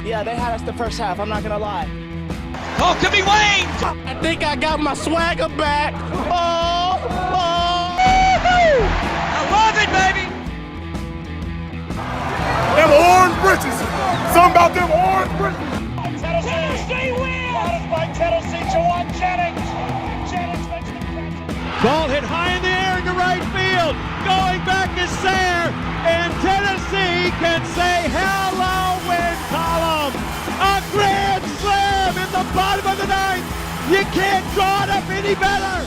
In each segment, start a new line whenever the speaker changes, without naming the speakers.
Yeah, they had us the first half. I'm not going to lie.
Oh, could be Wayne!
I think I got my swagger back. Oh!
I love it, baby!
Them orange britches. Something about them orange britches.
Tennessee wins! Brought by Tennessee, Jawan Jennings. Jennings makes the catch.
Ball hit high in the air into right field. Going back is Sayre. And Tennessee can say hello, win column. A grand slam in the bottom of the ninth. You can't draw it up any better.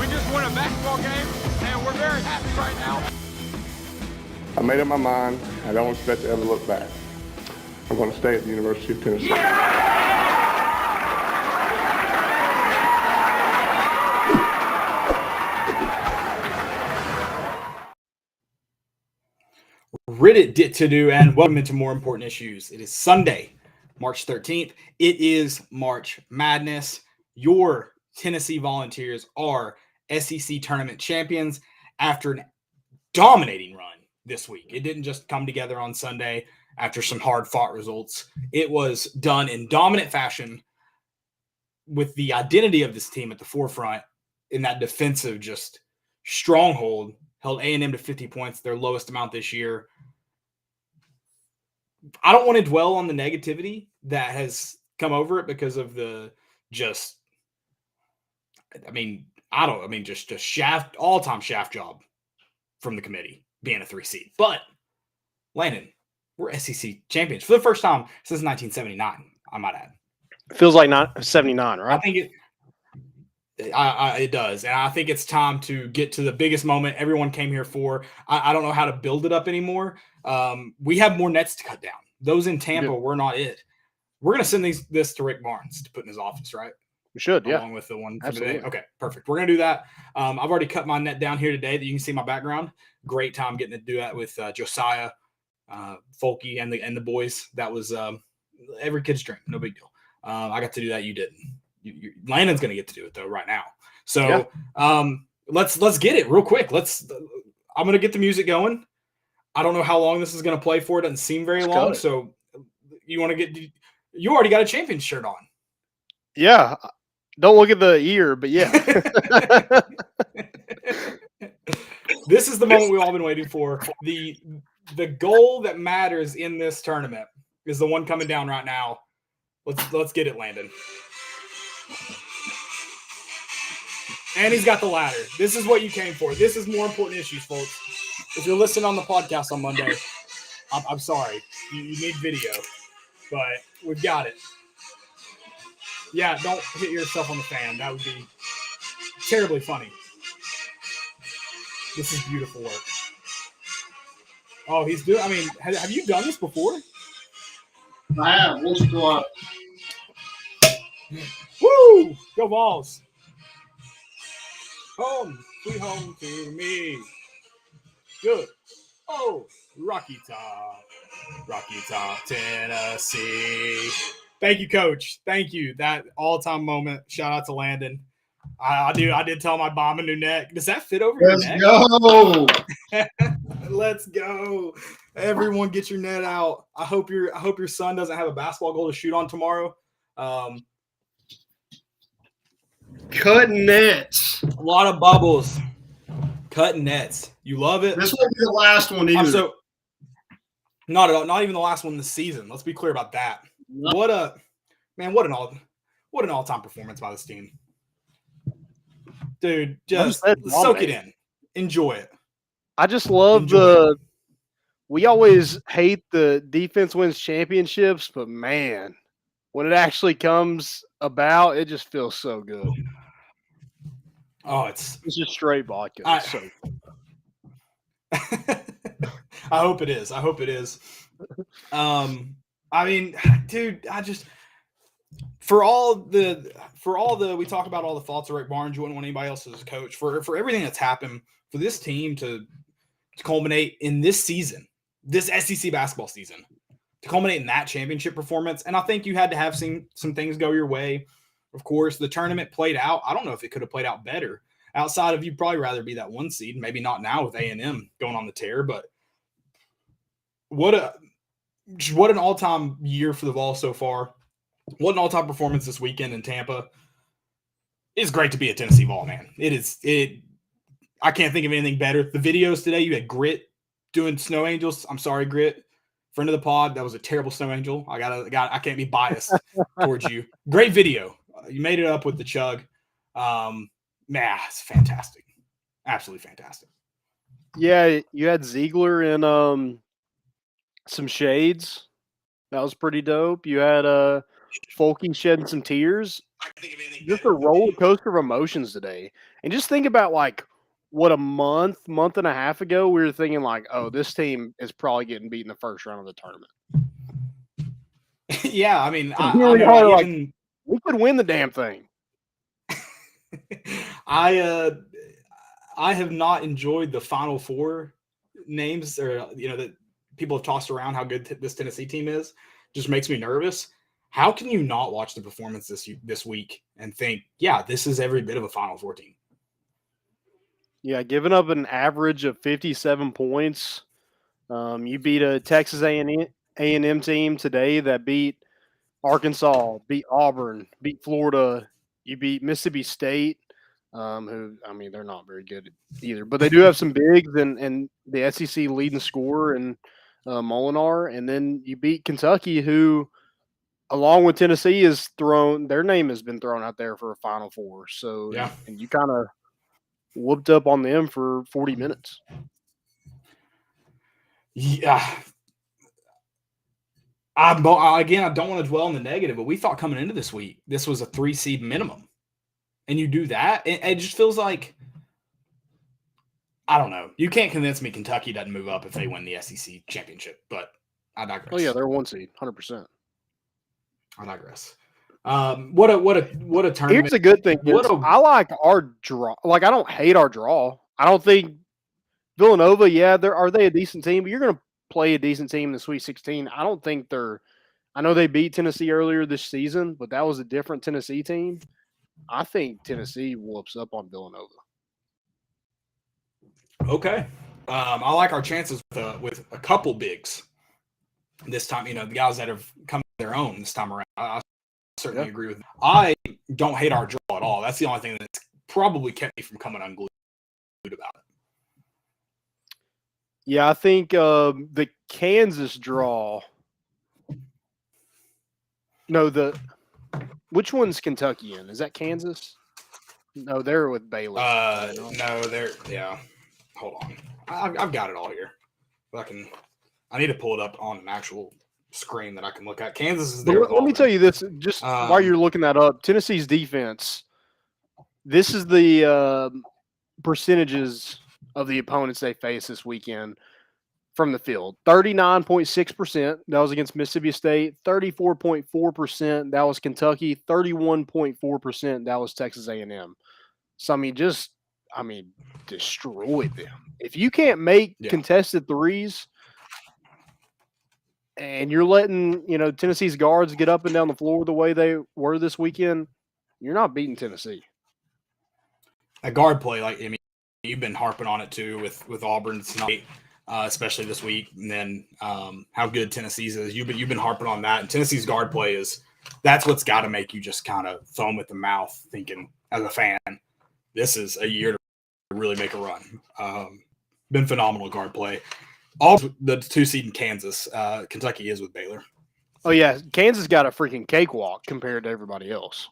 We just won a basketball game, and we're very happy right now.
I made up my mind. I don't expect to ever look back. I'm going to stay at the University of Tennessee.
Reddit to do, and welcome into More Important Issues. It is Sunday, March 13th. It is March Madness. Your Tennessee Volunteers are SEC tournament champions after an dominating run this week. It didn't just come together on Sunday after some hard-fought results. It was done in dominant fashion with the identity of this team at the forefront in that defensive just stronghold. Held A&M to 50 points, their lowest amount this year. I don't want to dwell on the negativity that has come over it because of the just shaft, all-time shaft job from the committee being a 3 seed. But, Landon, we're SEC champions for the first time since 1979, I might add.
Feels like 79, right?
I think it does. And I think it's time to get to the biggest moment everyone came here for. I don't know how to build it up anymore. We have more nets to cut down. Those in Tampa were not it. We're going to send this to Rick Barnes to put in his office, right?
We should, yeah.
Along with the one for
Absolutely.
today. Okay, perfect. We're going to do that. I've already cut my net down here today that you can see my background. Great time getting to do that with Josiah, Folky, and the boys. That was every kid's dream. No big deal. I got to do that. You didn't. Landon's going to get to do it though right now. So let's get it real quick. I'm going to get the music going. I don't know how long this is going to play for. It doesn't seem very long. So you already got a champion shirt on.
Yeah. Don't look at the ear, but yeah.
This is the moment we've all been waiting for. The goal that matters in this tournament is the one coming down right now. Let's get it, Landon. And he's got the ladder. This is what you came for. This is More Important Issues, folks. If you're listening on the podcast on Monday, I'm sorry. You need video, but we've got it. Yeah, don't hit yourself on the fan. That would be terribly funny. This is beautiful work. Oh, he's doing. I mean, have you done this before?
I have. Once you go out.
Woo! Go Vols. Home, sweet home to me. Good. Oh, Rocky Top, Tennessee. Thank you, Coach. Thank you. That all-time moment. Shout out to Landon. I did tell him I bomb a new neck. Does that fit over your neck?
Go.
Let's go. Everyone get your net out. I hope your son doesn't have a basketball goal to shoot on tomorrow.
Cutting nets.
A lot of bubbles. Cutting nets. You love it.
This won't be the last one either.
Not at all. Not even the last one this season. Let's be clear about that. No. What an all-time performance by this team. Dude, just soak it in. Enjoy it.
I just love we always hate the defense wins championships, but man, when it actually comes about, it just feels so good.
Oh, it's
just straight vodka.
I hope it is. I mean, dude, for all the we talk about all the faults of Rick Barnes, you wouldn't want anybody else as a coach. For everything that's happened, for this team to culminate in this season, this SEC basketball season, to culminate in that championship performance. And I think you had to have some things go your way. Of course, the tournament played out. I don't know if it could have played out better. Outside of, you'd probably rather be that 1 seed, maybe not now with A&M going on the tear, but just what an all-time year for the Vols so far. What an all-time performance this weekend in Tampa. It's great to be a Tennessee Vol, man. I can't think of anything better. The videos today, you had Grit doing snow angels. I'm sorry, Grit. Friend of the pod, that was a terrible snow angel. I can't be biased towards you. Great video. You made it up with the chug. It's fantastic. Absolutely fantastic.
Yeah, you had Ziegler in some shades. That was pretty dope. You had Folky shedding some tears. Just a roller coaster of emotions today. And just think about like what a month and a half ago we were thinking like, oh, this team is probably getting beat in the first round of the tournament.
Yeah, I mean,
we could win the damn thing.
I have not enjoyed the Final Four names that people have tossed around how good this Tennessee team is. Just makes me nervous. How can you not watch the performance this week and think, yeah, this is every bit of a Final Four team?
Yeah, giving up an average of 57 points. You beat a Texas A&M team today that beat Arkansas, beat Auburn, beat Florida. You beat Mississippi State, who, I mean, they're not very good either. But they do have some bigs and the SEC leading scorer and Molinar. And then you beat Kentucky, who, along with Tennessee, their name has been thrown out there for a Final Four. So,
yeah.
And you kind of whooped up on them for 40 minutes.
Yeah. I don't want to dwell on the negative, but we thought coming into this week, this was a 3-seed minimum. And you do that, it just feels like, I don't know. You can't convince me Kentucky doesn't move up if they win the SEC championship, but I digress.
Oh, yeah, they're 1 seed, 100%.
I digress. What a tournament.
Here's a good thing. I like our draw. Like, I don't hate our draw. I don't think Villanova, are they a decent team? But you're going to play a decent team in the Sweet 16. I don't think I know they beat Tennessee earlier this season, but that was a different Tennessee team. I think Tennessee whoops up on Villanova.
Okay. I like our chances with a couple bigs this time. The guys that have come to their own this time around. I certainly agree with that. I don't hate our draw at all. That's the only thing that's probably kept me from coming unglued about it.
Yeah, I think the Kansas draw. No, which one's Kentucky in? Is that Kansas? No, they're with Baylor.
No, they're Hold on, I've got it all here. I need to pull it up on an actual screen that I can look at. Kansas is there.
Let me tell you this, just while you're looking that up. Tennessee's defense. This is the percentages of the opponents they face this weekend from the field. 39.6%. That was against Mississippi State. 34.4%. That was Kentucky. 31.4%. That was Texas A&M. So, destroy them. If you can't make contested threes and you're letting, Tennessee's guards get up and down the floor the way they were this weekend, you're not beating Tennessee.
A guard play, you've been harping on it too with Auburn tonight, especially this week, and then how good Tennessee's is. You've been harping on that, and Tennessee's guard play that's what's got to make you just kind of foam at the mouth, thinking as a fan, this is a year to really make a run. Been phenomenal guard play. All the 2 seed in Kansas, Kentucky is with Baylor.
Oh, yeah. Kansas got a freaking cakewalk compared to everybody else.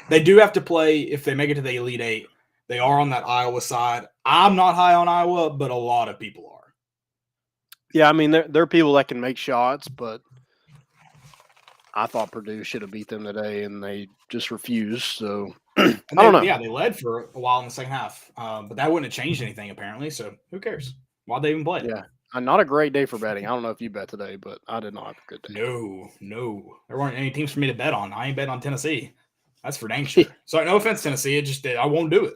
They do have to play, if they make it to the Elite Eight, they are on that Iowa side. I'm not high on Iowa, but a lot of people are.
Yeah, there are people that can make shots, but I thought Purdue should have beat them today, and they just refused. So, I don't know.
Yeah, they led for a while in the second half, but that wouldn't have changed anything, apparently. So, who cares? Why'd they even play?
Yeah. Not a great day for betting. I don't know if you bet today, but I did not have a good day.
No. There weren't any teams for me to bet on. I ain't bet on Tennessee. That's for dang sure. Sorry, no offense, Tennessee. I won't do it.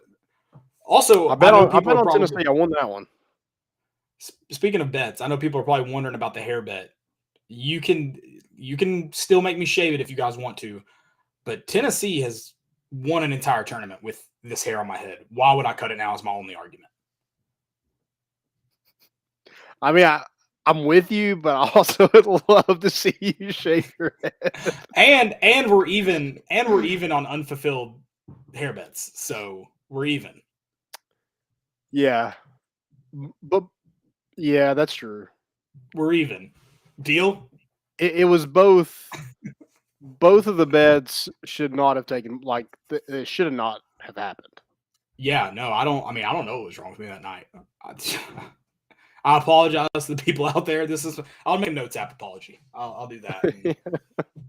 Also,
I bet on Tennessee. I won that one.
Speaking of bets, I know people are probably wondering about the hair bet. You can still make me shave it if you guys want to, but Tennessee has won an entire tournament with this hair on my head. Why would I cut it now is my only argument.
I'm with you, but I also would love to see you shake your head.
And we're even on unfulfilled hair bets, so we're even.
Yeah, but yeah, that's true.
We're even. Deal?
It was both. Both of the bets should not have taken it should not have happened.
Yeah, no, I don't know what was wrong with me that night. I apologize to the people out there. I'll make a notes app apology. I'll do that.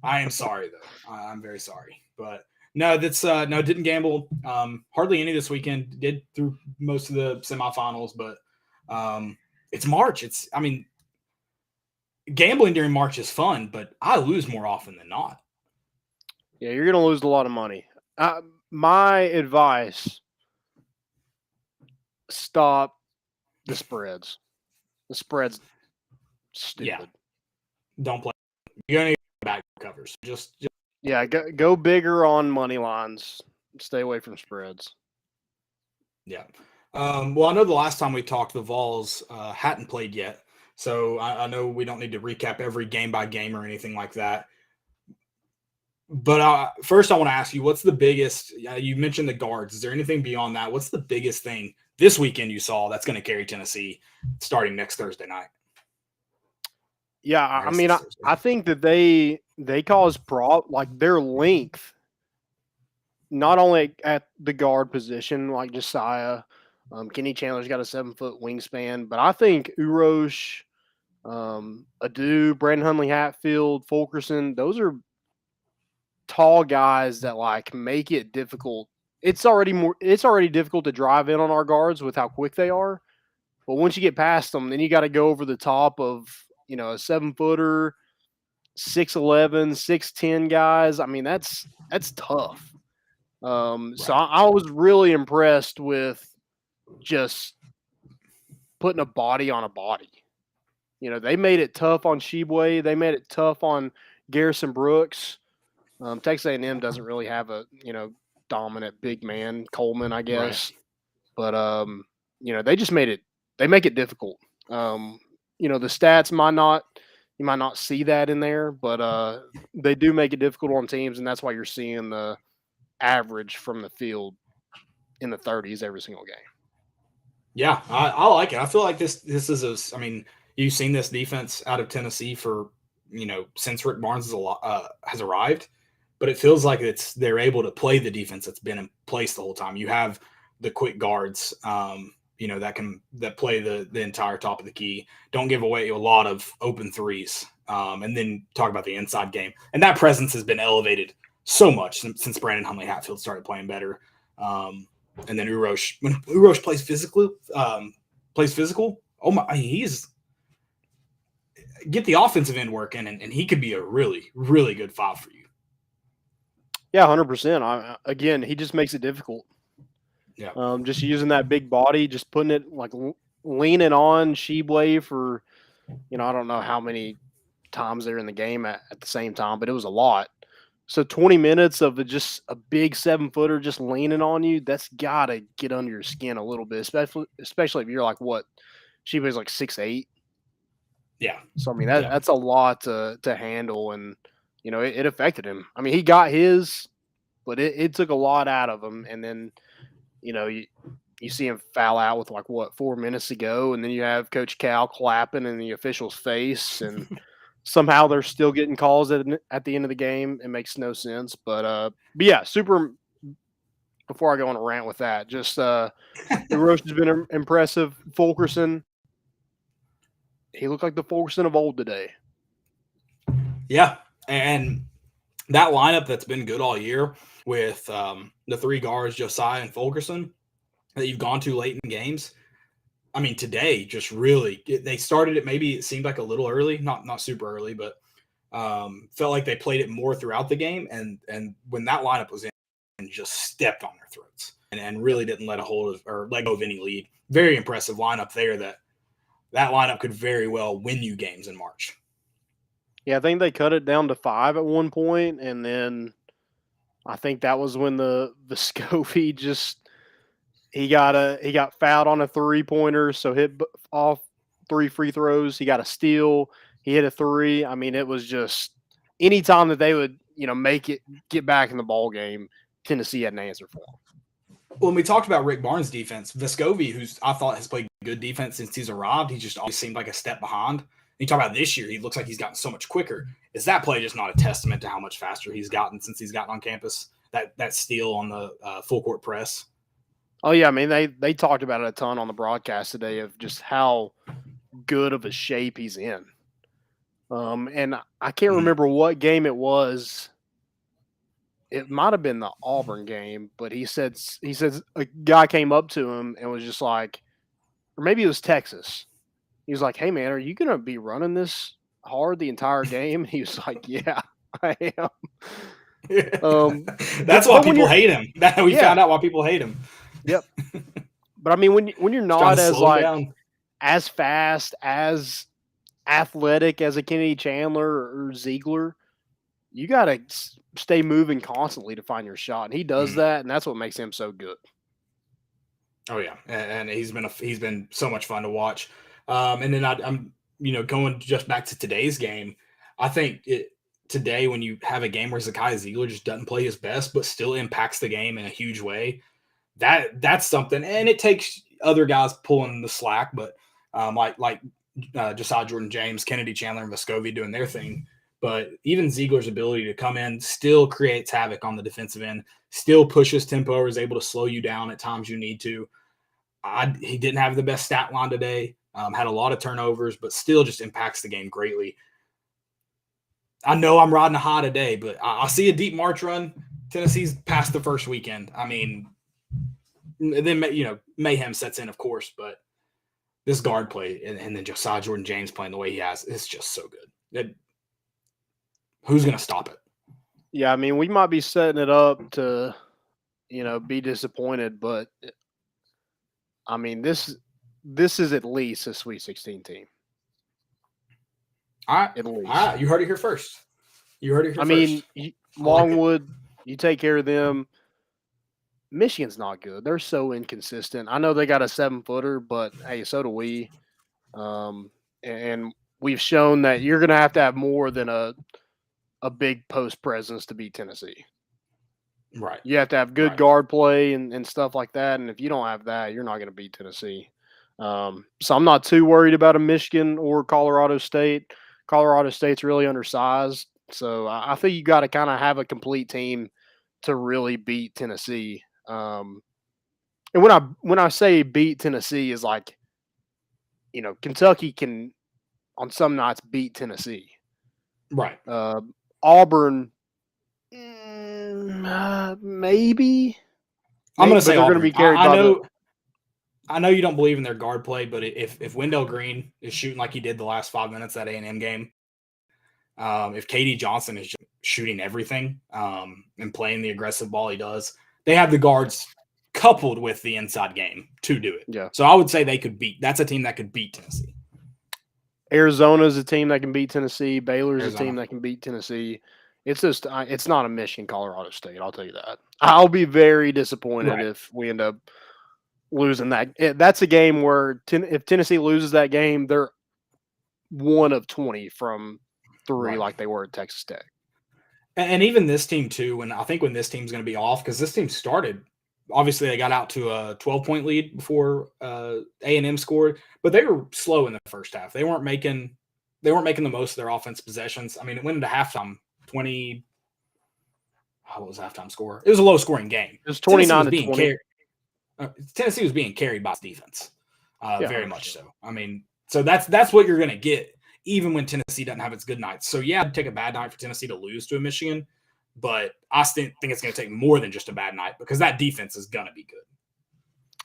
I am sorry though. I'm very sorry. But no, didn't gamble. Hardly any this weekend. Did through most of the semifinals, but it's March. Gambling during March is fun, but I lose more often than not.
Yeah, you're gonna lose a lot of money. My advice: stop the spreads. The spread's stupid.
Yeah. Don't play. You're gonna get back covers. Just
yeah, go bigger on money lines. Stay away from spreads.
Yeah. Well, I know the last time we talked, the Vols hadn't played yet. So I know we don't need to recap every game by game or anything like that. But first, I want to ask you, what's the biggest? You mentioned the guards. Is there anything beyond that? What's the biggest thing this weekend you saw that's going to carry Tennessee starting next Thursday night?
Yeah, I mean, I think that they cause their length, not only at the guard position, like Josiah, Kenny Chandler's got a 7-foot wingspan, but I think Urosh, Adu, Brandon Hundley Hatfield, Fulkerson, those are tall guys that make it difficult. It's already difficult to drive in on our guards with how quick they are. But once you get past them, then you got to go over the top of, a 7-footer, 6'11", 6'10" guys. I mean, that's tough. So I was really impressed with just putting a body on a body. They made it tough on Sheboy. They made it tough on Garrison Brooks. Texas A&M doesn't really have a, dominant big man, Coleman, I guess. Right. But, they just they make it difficult. The stats you might not see that in there, but they do make it difficult on teams, and that's why you're seeing the average from the field in the 30s every single game.
Yeah, I like it. I feel like this is you've seen this defense out of Tennessee for, since Rick Barnes has arrived. But it feels like they're able to play the defense that's been in place the whole time. You have the quick guards, that play the entire top of the key, don't give away a lot of open threes, and then talk about the inside game. And that presence has been elevated so much since Brandon Hundley Hatfield started playing better. And then Urosh, when Urosh plays physical, oh my, he's get the offensive end working, and he could be a really, really good 5 for you.
Yeah, 100%. Again, he just makes it difficult.
Yeah.
Just using that big body, just putting it leaning on Sheboy for, I don't know how many times they're in the game at the same time, but it was a lot. So 20 minutes of just a big 7-footer just leaning on you, that's got to get under your skin a little bit, especially if you're Sheboy's 6'8".
Yeah.
So, I mean, that's a lot to handle, and it affected him. I mean, he got his, but it took a lot out of him. And then, you see him foul out with 4 minutes to go, and then you have Coach Cal clapping in the official's face, and somehow they're still getting calls at the end of the game. It makes no sense. But yeah, super. Before I go on a rant with that, just the Roche has been impressive. Fulkerson, he looked like the Fulkerson of old today.
Yeah. And that lineup that's been good all year with the 3 guards, Josiah and Fulkerson, that you've gone to late in games. I mean, today just really they started it. Maybe it seemed like a little early, not super early, but felt like they played it more throughout the game. And when that lineup was in, and just stepped on their throats and really didn't let go of any lead. Very impressive lineup there. That lineup could very well win you games in March.
Yeah, I think they cut it down to 5 at one point, and then I think that was when the Scovey just he got fouled on a 3-pointer, so hit off 3 free throws. He got a steal. He hit a 3. I mean, it was just anytime that they would, make it get back in the ball game, Tennessee had an answer for him.
When we talked about Rick Barnes' defense, Vescovi, who's I thought has played good defense since he's arrived, he just always seemed like a step behind. You talk about this year, he looks like he's gotten so much quicker. Is that play just not a testament to how much faster he's gotten since he's gotten on campus? That steal on the full court press.
Oh yeah, I mean they talked about it a ton on the broadcast today of just how good of a shape he's in. And I can't remember what game it was. It might have been the Auburn game, but he says a guy came up to him and was just like, or maybe it was Texas. He was like, "Hey man, are you gonna be running this hard the entire game?" And he was like, "Yeah, I am."
That's why people hate him. We found out why people hate him.
Yep. But I mean, when you're not as fast, as athletic as a Kennedy Chandler or Ziegler, you got to stay moving constantly to find your shot, and he does that, and that's what makes him so good.
Oh yeah, and he's been so much fun to watch. And then I'm going just back to today's game. I think today when you have a game where Zakai Ziegler just doesn't play his best, but still impacts the game in a huge way, that's something. And it takes other guys pulling the slack, but like Josiah Jordan-James, Kennedy Chandler, and Vescovi doing their thing. But even Ziegler's ability to come in still creates havoc on the defensive end, still pushes tempo, or is able to slow you down at times you need to. He didn't have the best stat line today, had a lot of turnovers, but still just impacts the game greatly. I know I'm riding a high today, but I see a deep March run. Tennessee's past the first weekend. I mean, then, mayhem sets in, of course, but this guard play and then Josiah Jordan-James playing the way he has, it's just so good. Who's going to stop it?
Yeah, I mean, we might be setting it up to, be disappointed, but I mean, this is at least a Sweet 16 team.
All right.
At least.
All right. You heard it here first.
I mean, Longwood, you take care of them. Michigan's not good. They're so inconsistent. I know they got a 7-footer, but hey, so do we. And we've shown that you're going to have more than a big post presence to beat Tennessee.
Right.
You have to have good guard play and stuff like that. And if you don't have that, you're not going to beat Tennessee. So I'm not too worried about a Michigan or Colorado State. Colorado State's really undersized. So I think you got to kind of have a complete team to really beat Tennessee. And when I say beat Tennessee is like, Kentucky can on some nights beat Tennessee.
Right.
Auburn, maybe.
I'm going to say
they're going to be carried by
I know you don't believe in their guard play, but if Wendell Green is shooting like he did the last 5 minutes of that A&M game, if KD Johnson is just shooting everything and playing the aggressive ball he does, they have the guards coupled with the inside game to do it.
Yeah.
So I would say that's a team that could beat Tennessee.
Arizona's a team that can beat Tennessee. Baylor's a team that can beat Tennessee. It's just it's not a Michigan, Colorado State. I'll tell you that. I'll be very disappointed if we end up losing that. That's a game where if Tennessee loses that game, they're 1 of 20 from 3 like they were at Texas Tech.
And even this team too, when this team's going to be off, because this team started, obviously they got out to a 12-point lead before A&M scored, but they were slow in the first half. They weren't making the most of their offense possessions. I mean, it went into halftime 20. What was the halftime score? It was a low scoring game.
It was 29-20.
Tennessee was being carried by defense, very much so. I mean, so that's what you're going to get, even when Tennessee doesn't have its good nights. So yeah, it'd take a bad night for Tennessee to lose to a Michigan, but I still think it's going to take more than just a bad night because that defense is going to be good.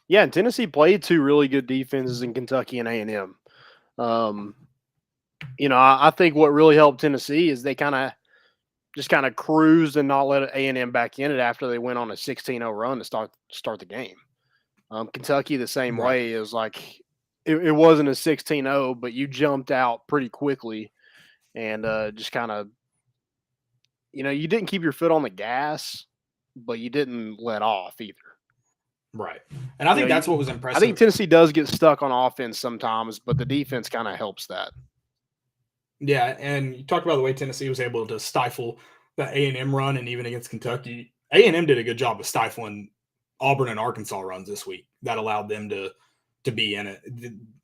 Yeah, and Tennessee played 2 really good defenses in Kentucky and A&M. I think what really helped Tennessee is they kind of cruised and not let A&M back in it after they went on a 16-0 run to start the game. Kentucky the same way. It was like it wasn't a 16-0, but you jumped out pretty quickly and just kind of you didn't keep your foot on the gas, but you didn't let off either.
Right. And I think that's what was impressive.
I think Tennessee does get stuck on offense sometimes, but the defense kind of helps that.
Yeah, and you talked about the way Tennessee was able to stifle the A&M run, and even against Kentucky, A&M did a good job of stifling Auburn and Arkansas runs this week. That allowed them to be in it.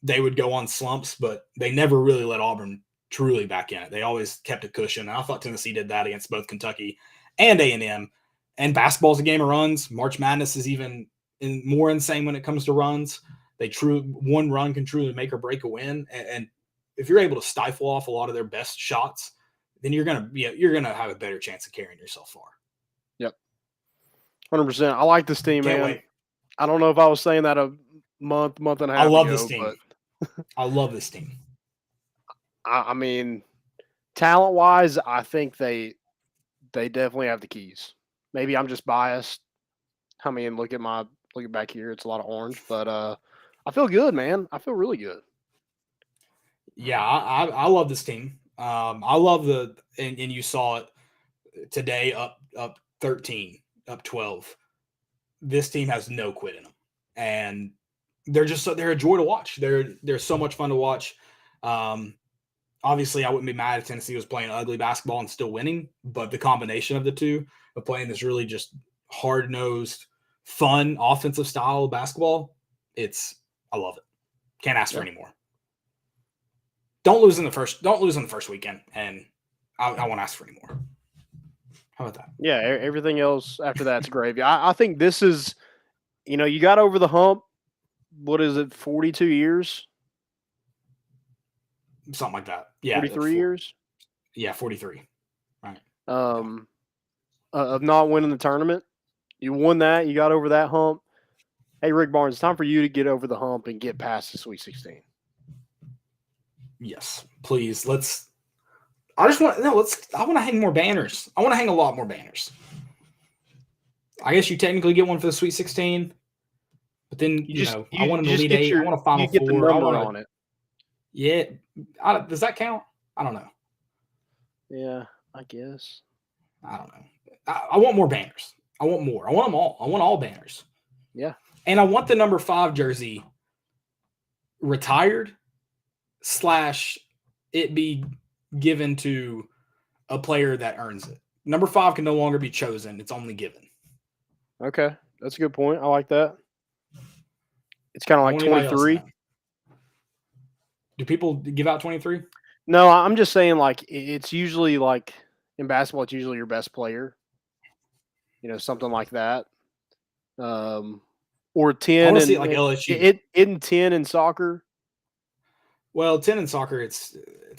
They would go on slumps, but they never really let Auburn truly back in it. They always kept a cushion. And I thought Tennessee did that against both Kentucky and A&M. And basketball's a game of runs. March Madness is even more insane when it comes to runs. One run can truly make or break a win. And if you're able to stifle off a lot of their best shots, then you're gonna have a better chance of carrying yourself far.
Yep, 100%. I like this team, man.
Wait.
I don't know if I was saying that a month and a half ago.
I love this team. I love this team.
I mean, talent-wise, I think they definitely have the keys. Maybe I'm just biased. I mean, look at back here; it's a lot of orange, but I feel good, man. I feel really good.
Yeah, I love this team. I love and you saw it today, up 13, up 12. This team has no quit in them, and they're a joy to watch. They're so much fun to watch. Obviously, I wouldn't be mad if Tennessee was playing ugly basketball and still winning, but the combination of the two of playing this really just hard-nosed, fun offensive style of basketball, I love it. Can't ask for any more. Don't lose in the first weekend, and I won't ask for any more. How about that?
Yeah, everything else after that's gravy. I think this is, you got over the hump. What is it, 42 years?
Something like that. Yeah.
43 years?
Yeah, 43. Right.
Of not winning the tournament. You won that. You got over that hump. Hey, Rick Barnes, it's time for you to get over the hump and get past the Sweet 16.
Yes, please. I want to hang more banners. I want to hang a lot more banners. I guess you technically get one for the Sweet 16, but then I want an Elite 8. I want a Final Four.
You get the number on it.
Yeah. Does that count? I don't know.
Yeah, I guess.
I don't know. I want more banners. I want more. I want them all. I want all banners.
Yeah.
And I want the number 5 jersey retired / it be given to a player that earns it. Number 5 can no longer be chosen. It's only given.
Okay. That's a good point. I like that. It's kind of like 23.
Do people give out 23?
No, I'm just saying, like, it's usually like in basketball, it's usually your best player. Something like that. Or 10.
I want to see it like LSU.
In 10 in soccer.
Well, 10 in soccer, it's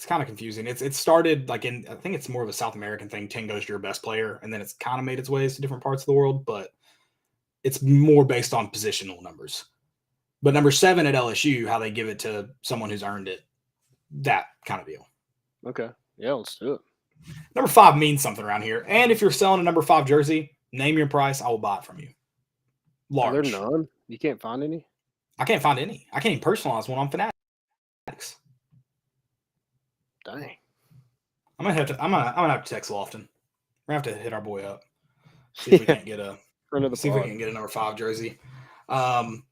kind of confusing. It started I think it's more of a South American thing. 10 goes to your best player, and then it's kind of made its ways to different parts of the world, but it's more based on positional numbers. But number 7 at LSU, how they give it to someone who's earned it, that kind of deal.
Okay. Yeah, let's do it.
Number 5 means something around here. And if you're selling a number 5 jersey, name your price. I will buy it from you. Large.
Are there none? You can't find any?
I can't find any. I can't even personalize one on Fanatics.
Dang.
I'm gonna have to text Lofton. We're gonna have to hit our boy up. See if we can't get we can get a number 5 jersey. So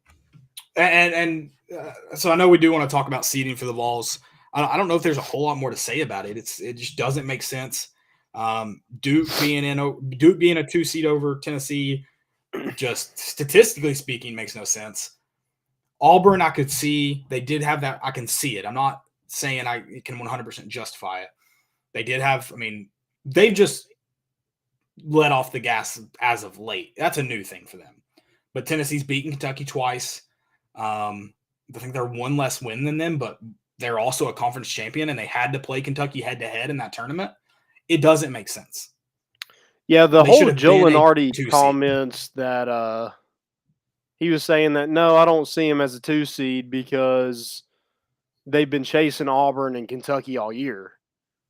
I know we do want to talk about seeding for the Vols. I don't know if there's a whole lot more to say about it. It just doesn't make sense. Duke being a 2 seed over Tennessee, just statistically speaking, makes no sense. Auburn, I could see they did have that. I can see it. I'm not saying I can 100% justify it. They did have. I mean, they've just let off the gas as of late. That's a new thing for them. But Tennessee's beaten Kentucky twice. I think they're one less win than them, but they're also a conference champion, and they had to play Kentucky head-to-head in that tournament. It doesn't make sense.
Yeah, the whole Joe Lenardi comments that he was saying that, no, I don't see him as a 2 seed because they've been chasing Auburn and Kentucky all year.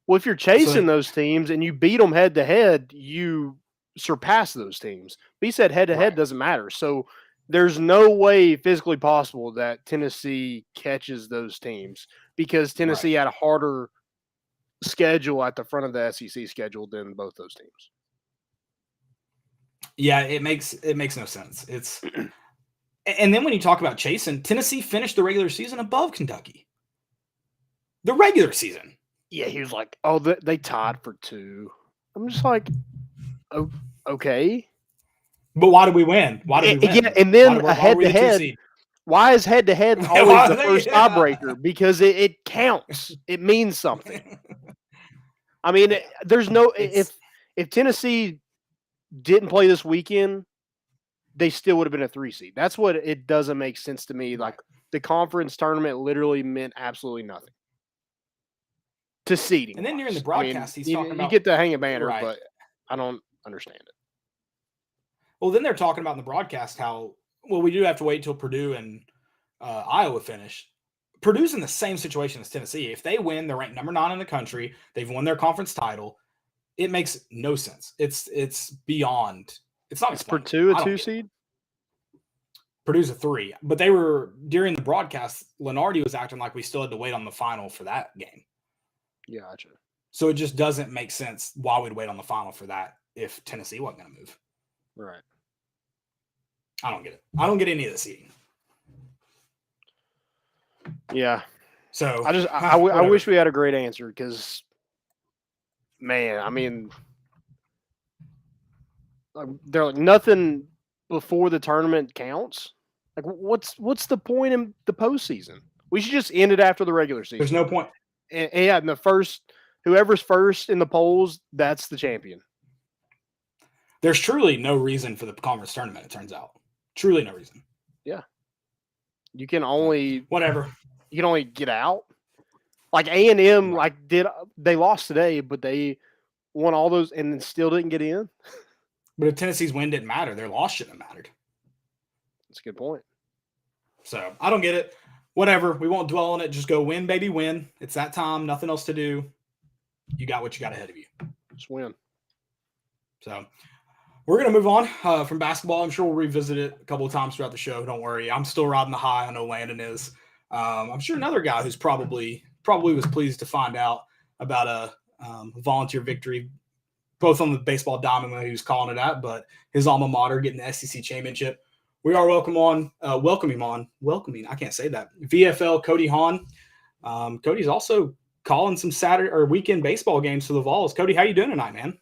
Well, if you're chasing those teams and you beat them head-to-head, you surpass those teams. But he said head-to-head doesn't matter. So there's no way physically possible that Tennessee catches those teams because Tennessee had a harder schedule at the front of the SEC schedule than both those teams.
Yeah, it makes no sense. And then when you talk about chasing, Tennessee finished the regular season above Kentucky. The regular season.
Yeah, he was like, oh, they tied for 2. I'm just like, oh, okay.
But why did we win? Why did we win?
Yeah, and then
why
head-to-head. Why is head-to-head always the first tiebreaker? Because it counts. It means something. I mean, there's no – if Tennessee didn't play this weekend, they still would have been a 3 seed. That's what it doesn't make sense to me. Like, the conference tournament literally meant absolutely nothing to seeding.
And then during the broadcast, he's talking about –
you get to hang a banner, but I don't understand it.
Well, then they're talking about in the broadcast how, well, we do have to wait till Purdue and Iowa finish. Purdue's in the same situation as Tennessee. If they win, they're ranked number 9 in the country. They've won their conference title. It makes no sense. It's beyond. It's not.
Is Purdue a 2 seed?
Purdue's a 3. But they were, during the broadcast, Lenardi was acting like we still had to wait on the final for that game.
Gotcha.
So it just doesn't make sense why we'd wait on the final for that if Tennessee wasn't going to move.
Right.
I don't get it. I don't get any of the seeding.
Yeah.
So
I wish we had a great answer because, man, I mean, they're like nothing before the tournament counts. Like, what's the point in the postseason? We should just end it after the regular season.
There's no point.
And yeah, in the first, whoever's first in the polls, that's the champion.
There's truly no reason for the conference tournament, it turns out. Truly no reason.
Yeah. You can only You can only get out. Like A&M, they lost today, but they won all those and then still didn't get in.
But if Tennessee's win didn't matter, their loss shouldn't have mattered.
That's a good point.
So I don't get it. Whatever. We won't dwell on it. Just go win, baby, win. It's that time. Nothing else to do. You got what you got ahead of you.
Just win.
So we're going to move on from basketball. I'm sure we'll revisit it a couple of times throughout the show. Don't worry. I'm still riding the high. I know Landon is. I'm sure another guy who's probably was pleased to find out about a volunteer victory, both on the baseball diamond when he was calling it at, but his alma mater getting the SEC championship. We are welcoming, I can't say that, VFL Cody Hawn. Cody's also calling some Saturday or weekend baseball games for the Vols. Cody, how you doing tonight, man?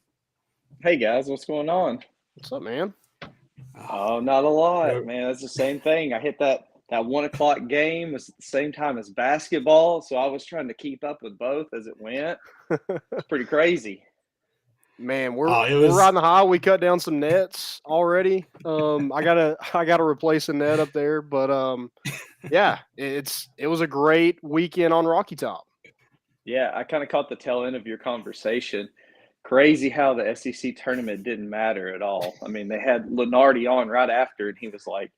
Hey, guys. What's going on?
What's up, man?
Oh, not a lot, man. It's the same thing. I hit that 1 o'clock game was at the same time as basketball, so I was trying to keep up with both as it went. It's pretty crazy.
Man, we're riding the high. We cut down some nets already. I gotta replace a net up there, but yeah, it was a great weekend on Rocky Top.
Yeah, I kind of caught the tail end of your conversation. Crazy how the SEC tournament didn't matter at all. I mean, they had Lenardi on right after, and he was like,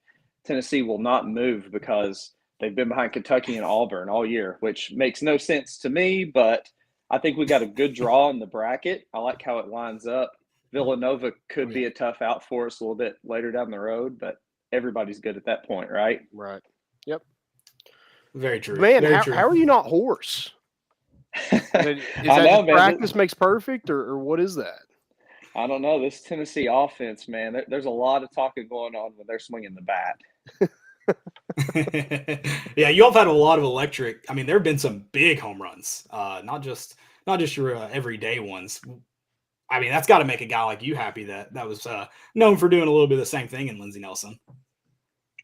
Tennessee will not move because they've been behind Kentucky and Auburn all year, which makes no sense to me, but I think we got a good draw in the bracket. I like how it lines up. Villanova could be a tough out for us a little bit later down the road, but everybody's good at that point, right?
Right. Yep.
Very true.
Man,
Very
how are you not hoarse? Is that practice makes perfect, or what is that?
I don't know. This Tennessee offense, man, there's a lot of talking going on when they're swinging the bat.
Yeah, you all have had a lot of electric. I mean, there have been some big home runs, not just your everyday ones. I mean, that's got to make a guy like you happy that was known for doing a little bit of the same thing in Lindsey Nelson.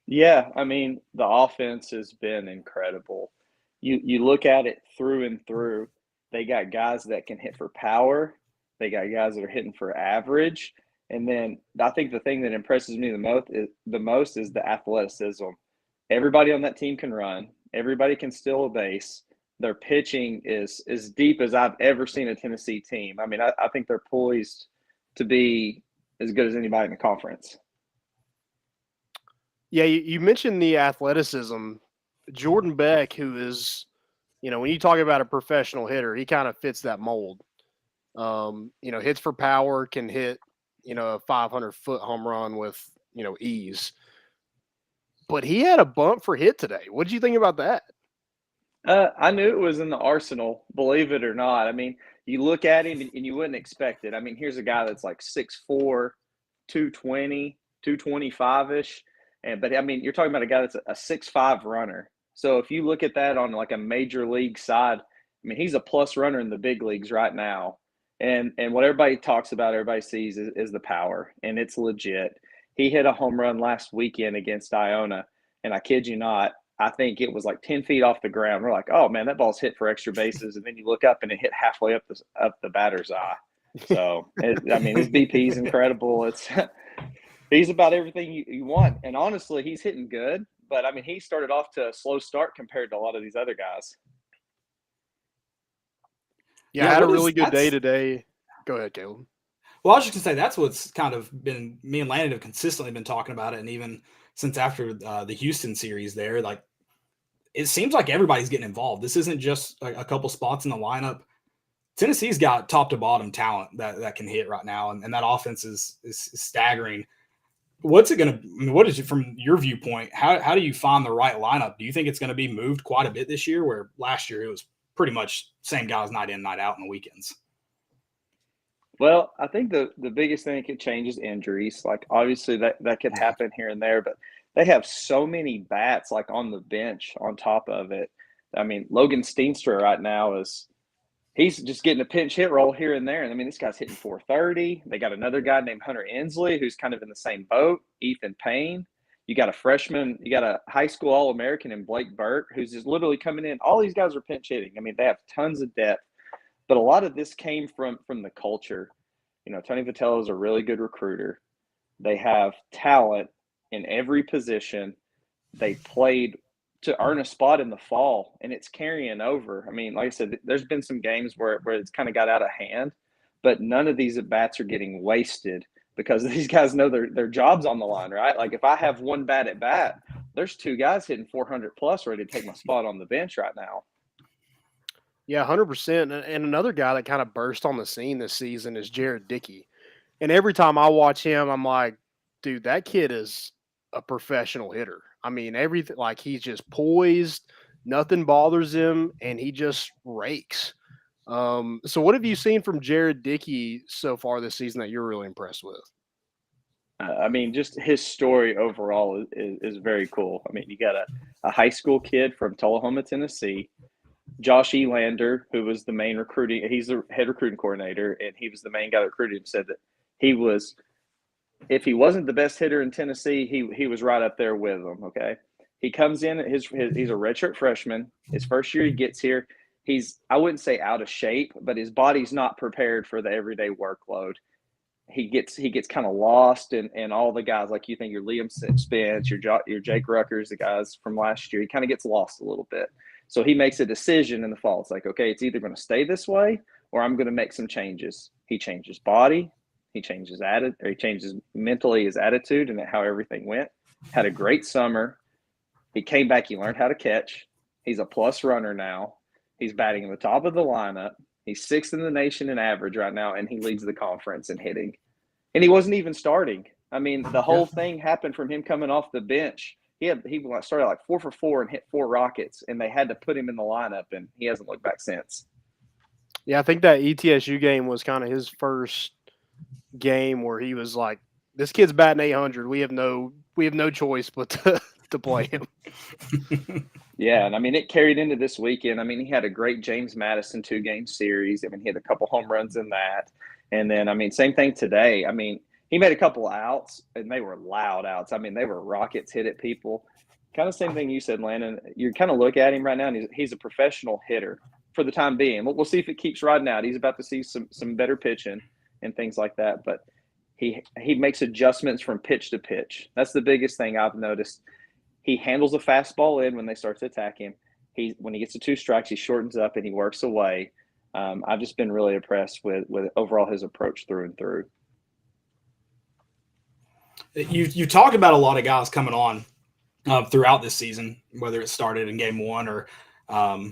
Yeah, I mean, the offense has been incredible. You look at it through and through. They got guys that can hit for power. They got guys that are hitting for average. And then I think the thing that impresses me the most is the athleticism. Everybody on that team can run. Everybody can steal a base. Their pitching is as deep as I've ever seen a Tennessee team. I mean, I think they're poised to be as good as anybody in the conference.
Yeah, you mentioned the athleticism. Jordan Beck, who is, when you talk about a professional hitter, he kind of fits that mold. Hits for power, can hit, a 500-foot home run with, ease. But he had a bunt for hit today. What did you think about that?
I knew it was in the arsenal, believe it or not. I mean, you look at him and you wouldn't expect it. I mean, here's a guy that's like 6'4", 220, 225-ish. But I mean, you're talking about a guy that's a 6'5" runner. So if you look at that on like a major league side, I mean, he's a plus runner in the big leagues right now. And what everybody talks about, everybody sees is the power, and it's legit. He hit a home run last weekend against Iona, and I kid you not, I think it was like 10 feet off the ground. We're like, oh man, that ball's hit for extra bases, and then you look up and it hit halfway up the batter's eye. So I mean, his BP is incredible. He's about everything you want, and honestly, he's hitting good. But I mean, he started off to a slow start compared to a lot of these other guys.
Yeah, I had a really good day today. Go ahead, Caleb.
Well, I was just going to say that's what's kind of been – me and Landon have consistently been talking about it, and even since after the Houston series there, like it seems like everybody's getting involved. This isn't just a couple spots in the lineup. Tennessee's got top to bottom talent that can hit right now, and that offense is staggering. What's it going to – what is it from your viewpoint? How do you find the right lineup? Do you think it's going to be moved quite a bit this year, where last year it was pretty much same guys night in, night out on the weekends?
Well, I think the biggest thing that could change is injuries. Like, obviously, that could happen here and there, but they have so many bats, like, on the bench on top of it. I mean, Logan Steenstra right now he's just getting a pinch hit roll here and there. And, I mean, this guy's hitting 430. They got another guy named Hunter Inslee who's kind of in the same boat, Ethan Payne. You got a freshman, you got a high school All-American in Blake Burke who's just literally coming in. All these guys are pinch hitting. I mean, they have tons of depth. But a lot of this came from the culture. You know, Tony Vitello is a really good recruiter. They have talent in every position. They played to earn a spot in the fall, and it's carrying over. I mean, like I said, there's been some games where it's kind of got out of hand, but none of these at-bats are getting wasted because these guys know their job's on the line, right? Like, if I have one bad at-bat, there's two guys hitting 400+ ready to take my spot on the bench right now.
Yeah, 100%. And another guy that kind of burst on the scene this season is Jared Dickey. And every time I watch him, I'm like, dude, that kid is a professional hitter. I mean, everything, like, he's just poised, nothing bothers him, and he just rakes. So what have you seen from Jared Dickey so far this season that you're really impressed with?
I mean, just his story overall is very cool. I mean, you got a high school kid from Tullahoma, Tennessee, Josh Elander, who was the main recruiting – he's the head recruiting coordinator, and he was the main guy that recruited and said that he was – if he wasn't the best hitter in Tennessee, he was right up there with them, okay? He comes in – he's a redshirt freshman. His first year he gets here. He's – I wouldn't say out of shape, but his body's not prepared for the everyday workload. He gets kind of lost in all the guys, like you think your Liam Spence, your Jake Ruckers, the guys from last year. He kind of gets lost a little bit. So he makes a decision in the fall. It's like, okay, it's either going to stay this way or I'm going to make some changes. He changes body. He changes he changes mentally his attitude and how everything went. Had a great summer. He came back. He learned how to catch. He's a plus runner now. He's batting in the top of the lineup. He's 6th in the nation in average right now, and he leads the conference in hitting. And he wasn't even starting. I mean, the whole thing happened from him coming off the bench. He started like 4 for 4 and hit 4 rockets, and they had to put him in the lineup, and he hasn't looked back since.
Yeah, I think that ETSU game was kind of his first game where he was like, "This kid's batting 800. We have no choice but to play him."
Yeah, and I mean, it carried into this weekend. I mean, he had a great James Madison 2-game series. I mean, he had a couple home runs in that, and then I mean, same thing today. I mean, he made a couple of outs, and they were loud outs. I mean, they were rockets hit at people. Kind of same thing you said, Landon. You kind of look at him right now, and he's a professional hitter for the time being. We'll see if it keeps riding out. He's about to see some better pitching and things like that. But he makes adjustments from pitch to pitch. That's the biggest thing I've noticed. He handles a fastball in when they start to attack him. When he gets to 2 strikes, he shortens up and he works away. I've just been really impressed with overall his approach through and through.
You talked about a lot of guys coming on throughout this season, whether it started in game 1 or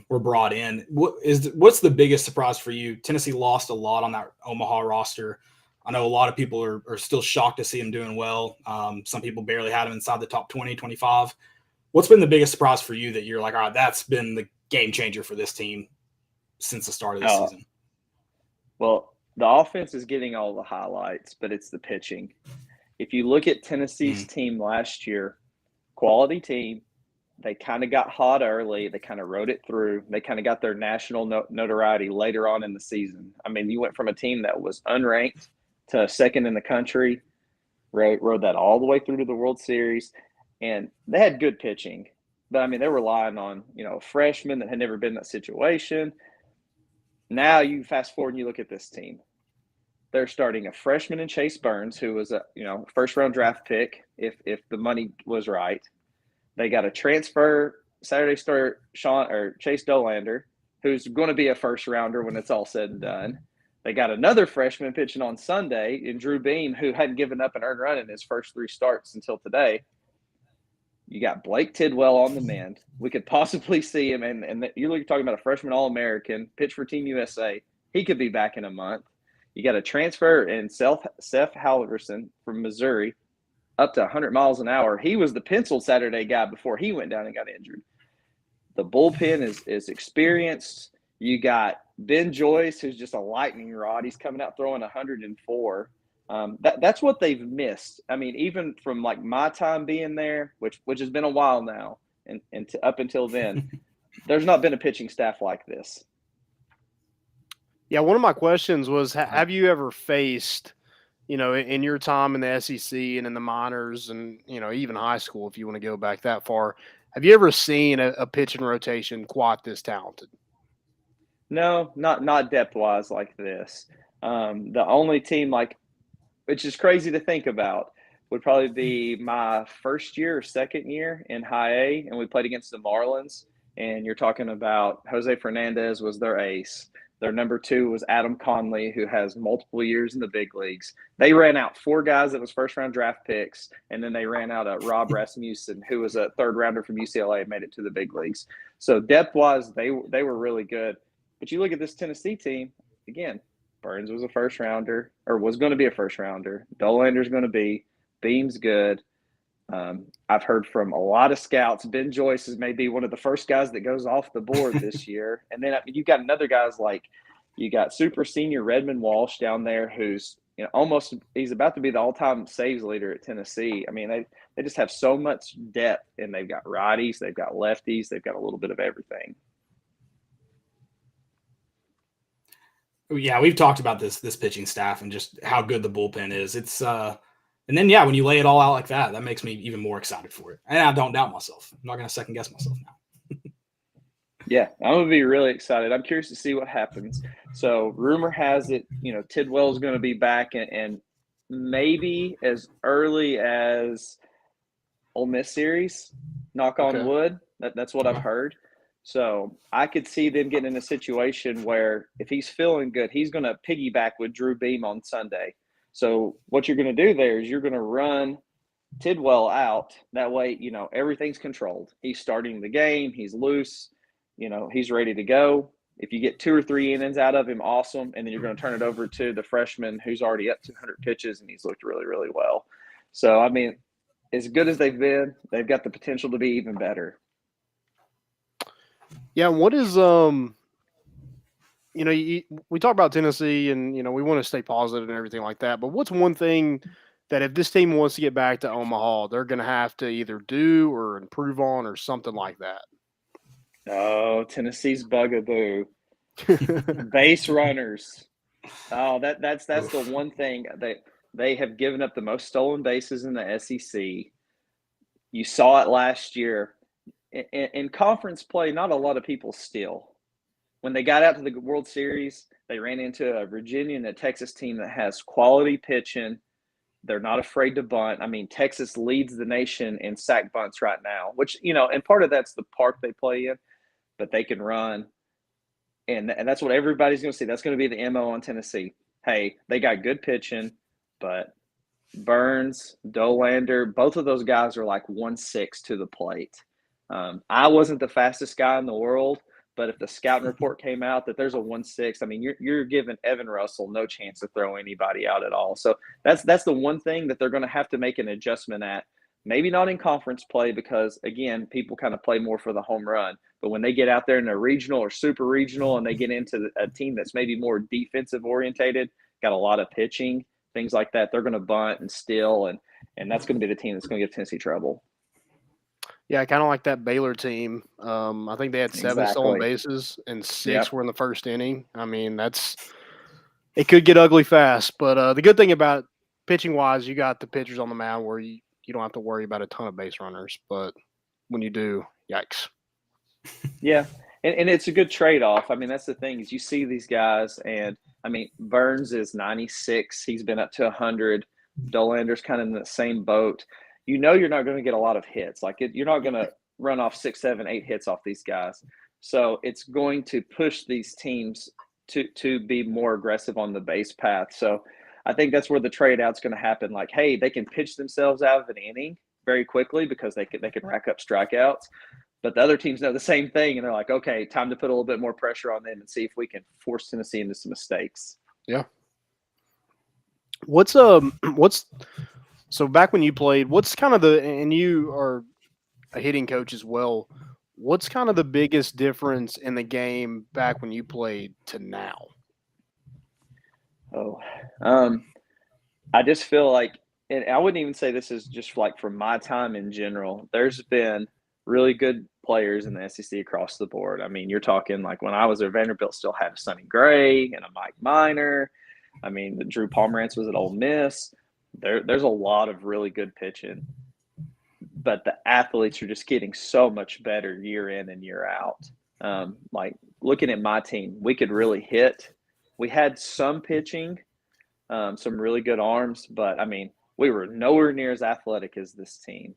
were brought in. What's the biggest surprise for you? Tennessee lost a lot on that Omaha roster. I know a lot of people are still shocked to see him doing well. Some people barely had him inside the top 20, 25. What's been the biggest surprise for you that you're like, all right, that's been the game changer for this team since the start of this season?
Well, the offense is getting all the highlights, but it's the pitching. If you look at Tennessee's team last year, quality team. They kind of got hot early. They kind of rode it through. They kind of got their national notoriety later on in the season. I mean, you went from a team that was unranked to second in the country, rode that all the way through to the World Series, and they had good pitching. But, I mean, they were relying on, freshmen that had never been in that situation. Now you fast forward and you look at this team. They're starting a freshman in Chase Burns, who was a first-round draft pick if the money was right. They got a transfer Saturday start Chase Dolander, who's going to be a first-rounder when it's all said and done. They got another freshman pitching on Sunday in Drew Beam, who hadn't given up an earned run in his first 3 starts until today. You got Blake Tidwell on the mend. We could possibly see him, and you're talking about a freshman All-American, pitch for Team USA. He could be back in a month. You got a transfer in Seth Halverson from Missouri, up to 100 miles an hour. He was the penciled Saturday guy before he went down and got injured. The bullpen is experienced. You got Ben Joyce, who's just a lightning rod. He's coming out throwing 104. That's what they've missed. I mean, even from like my time being there, which has been a while now, and up until then, there's not been a pitching staff like this.
Yeah, one of my questions was, have you ever faced, in your time in the SEC and in the minors and, even high school, if you want to go back that far, have you ever seen a pitching rotation quite this talented?
No, not depth-wise like this. The only team, which is crazy to think about, would probably be my first year or second year in high A, and we played against the Marlins, and you're talking about Jose Fernandez was their ace. Their number 2 was Adam Conley, who has multiple years in the big leagues. They ran out 4 guys that was first-round draft picks, and then they ran out Rob Rasmussen, who was a third-rounder from UCLA and made it to the big leagues. So depth-wise, they were really good. But you look at this Tennessee team, again, Burns was a first-rounder, or was going to be a first-rounder. Dolander's going to be. Beam's good. I've heard from a lot of scouts. Ben Joyce is maybe one of the first guys that goes off the board this year. And then you've got another guys like you got super senior Redmond Walsh down there, who's he's about to be the all-time saves leader at Tennessee. I mean, they just have so much depth, and they've got righties, they've got lefties, they've got a little bit of everything.
Yeah, we've talked about this pitching staff and just how good the bullpen is. It's and then when you lay it all out like that makes me even more excited for it. And I don't doubt myself. I'm not going to second guess myself now.
Yeah, I'm going to be really excited. I'm curious to see what happens. So rumor has it, Tidwell is going to be back and maybe as early as Ole Miss series, knock on wood. That's what I've heard. So I could see them getting in a situation where if he's feeling good, he's going to piggyback with Drew Beam on Sunday. So what you're going to do there is you're going to run Tidwell out. That way, everything's controlled. He's starting the game. He's loose. He's ready to go. If you get 2 or 3 innings out of him, awesome. And then you're going to turn it over to the freshman who's already up to 100 pitches, and he's looked really, really well. So, I mean, as good as they've been, they've got the potential to be even better.
Yeah, what is we talk about Tennessee and, we want to stay positive and everything like that. But what's one thing that if this team wants to get back to Omaha, they're going to have to either do or improve on or something like that?
Oh, Tennessee's bugaboo. Base runners. Oh, that's the one thing. They have given up the most stolen bases in the SEC. You saw it last year. In conference play, not a lot of people steal. When they got out to the World Series, they ran into a Virginia and a Texas team that has quality pitching. They're not afraid to bunt. I mean, Texas leads the nation in sack bunts right now, which, and part of that's the park they play in, but they can run. And that's what everybody's going to see. That's going to be the MO on Tennessee. Hey, they got good pitching, but Burns, Dolander, both of those guys are like 1.6 to the plate. I wasn't the fastest guy in the world, but if the scouting report came out that there's a 1.6, I mean, you're giving Evan Russell no chance to throw anybody out at all. So that's the one thing that they're going to have to make an adjustment at. Maybe not in conference play because, again, people kind of play more for the home run. But when they get out there in a regional or super regional and they get into a team that's maybe more defensive orientated, got a lot of pitching, things like that, they're going to bunt and steal, and that's going to be the team that's going to give Tennessee trouble.
Yeah, kind of like that Baylor team. I think they had 7 stolen bases and 6 were in the first inning. I mean, it could get ugly fast. But the good thing about pitching wise, you got the pitchers on the mound where you don't have to worry about a ton of base runners. But when you do, yikes.
Yeah, and it's a good trade-off. I mean, that's the thing is you see these guys, and I mean, Burns is 96. He's been up to 100. Dolander's kind of in the same boat. You know you're not going to get a lot of hits. You're not going to run off 6, 7, 8 hits off these guys. So it's going to push these teams to be more aggressive on the base path. So I think that's where the trade-out's going to happen. Like, hey, they can pitch themselves out of an inning very quickly because they can rack up strikeouts. But the other teams know the same thing, and they're like, okay, time to put a little bit more pressure on them and see if we can force Tennessee into some mistakes.
Yeah. So back when you played, what's kind of and you are a hitting coach as well, what's kind of the biggest difference in the game back when you played to now?
I just feel like, and I wouldn't even say this is just like from my time in general, there's been really good players in the SEC across the board. I mean, you're talking like when I was there, Vanderbilt still had a Sonny Gray and a Mike Minor. I mean, Drew Pomerantz was at Ole Miss. There's a lot of really good pitching, but the athletes are just getting so much better year in and year out. Like looking at my team, we could really hit. We had some pitching, some really good arms, but I mean, we were nowhere near as athletic as this team.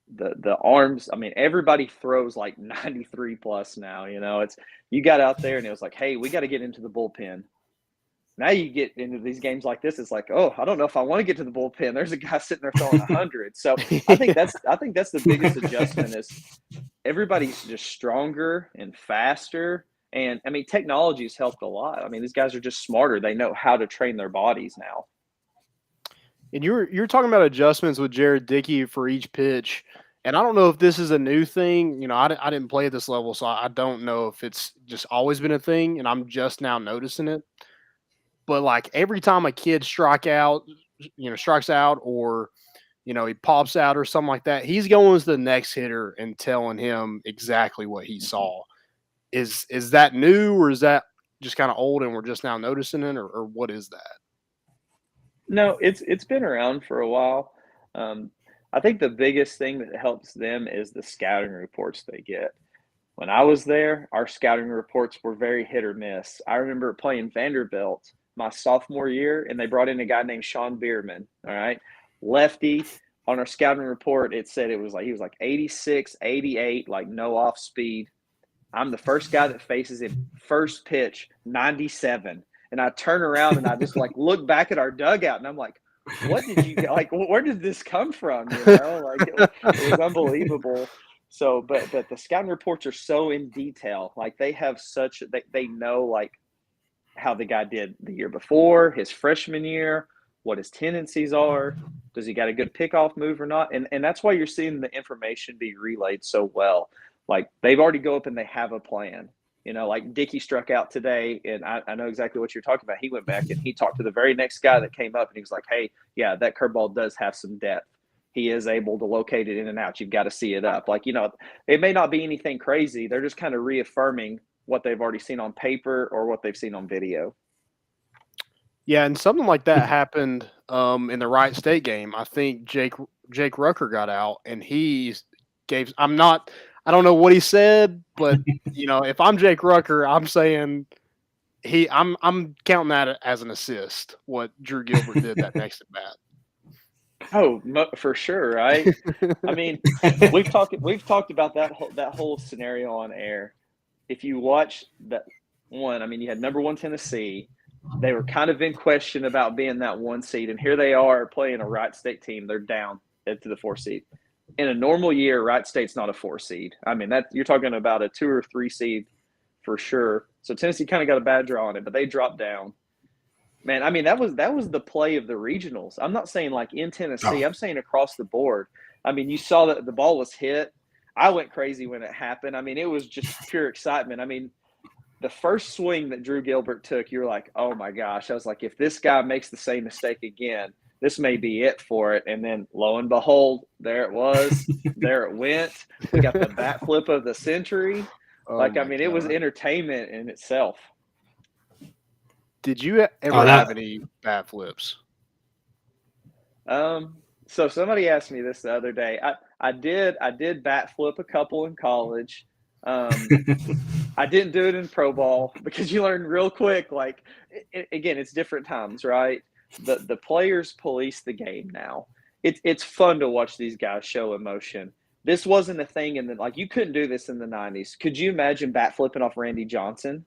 The arms, I mean, everybody throws like 93 plus now. You got out there and it was like, hey, we got to get into the bullpen. Now you get into these games like this, it's like, oh, I don't know if I want to get to the bullpen. There's a guy sitting there throwing 100. So I think that's the biggest adjustment is everybody's just stronger and faster. And I mean, technology's helped a lot. I mean, these guys are just smarter. They know how to train their bodies now.
And you're talking about adjustments with Jared Dickey for each pitch. And I don't know if this is a new thing. I didn't play at this level, so I don't know if it's just always been a thing and I'm just now noticing it. But like every time a kid strikes out or, he pops out or something like that, he's going to the next hitter and telling him exactly what he saw. Is that new or is that just kind of old and we're just now noticing it or what is that?
No, it's been around for a while. I think the biggest thing that helps them is the scouting reports they get. When I was there, our scouting reports were very hit or miss. I remember playing Vanderbilt my sophomore year, and they brought in a guy named Sean Bierman, all right? Lefty. On our scouting report, it said he was like 86, 88, like no off speed. I'm the first guy that faces him. First pitch, 97. And I turn around and I just like look back at our dugout and I'm like, what did you like? Where did this come from? Like it was unbelievable. So, but the scouting reports are so in detail. Like they have they know like how the guy did the year before, his freshman year, what his tendencies are. Does he got a good pickoff move or not? And that's why you're seeing the information be relayed so well. Like they've already go up and they have a plan. Like Dickey struck out today, and I know exactly what you're talking about. He went back and he talked to the very next guy that came up, and he was like, hey, yeah, that curveball does have some depth. He is able to locate it in and out. You've got to see it up. Like, it may not be anything crazy. They're just kind of reaffirming what they've already seen on paper or what they've seen on video.
Yeah, and something like that happened in the Wright State game. I think Jake Rucker got out, and he gave – I don't know what he said, but if I'm Jake Rucker, I'm saying I'm counting that as an assist. What Drew Gilbert did that next at bat.
Oh, for sure, right? I mean, we've talked about that whole scenario on air. If you watch that one, I mean, you had number 1 Tennessee. They were kind of in question about being that 1 seed, and here they are playing a Wright State team. They're down to the 4 seed. In a normal year, Wright State's not a 4 seed. I mean, you're talking about a 2 or 3 seed for sure. So Tennessee kind of got a bad draw on it, but they dropped down. Man, I mean, that was the play of the regionals. I'm not saying like in Tennessee. I'm saying across the board. I mean, you saw that the ball was hit. I went crazy when it happened. I mean, it was just pure excitement. I mean, the first swing that Drew Gilbert took, you were like, oh, my gosh. I was like, if this guy makes the same mistake again, this may be it for it. And then lo and behold, there it was. There it went. We got the bat flip of the century. It was entertainment in itself.
Did you ever have any bat flips?
So somebody asked me this the other day. I did bat flip a couple in college. I didn't do it in pro ball because you learn real quick. Like, again, it's different times, right? The players police the game now. It's fun to watch these guys show emotion. This wasn't a thing you couldn't do this in the 90s. Could you imagine bat flipping off Randy Johnson?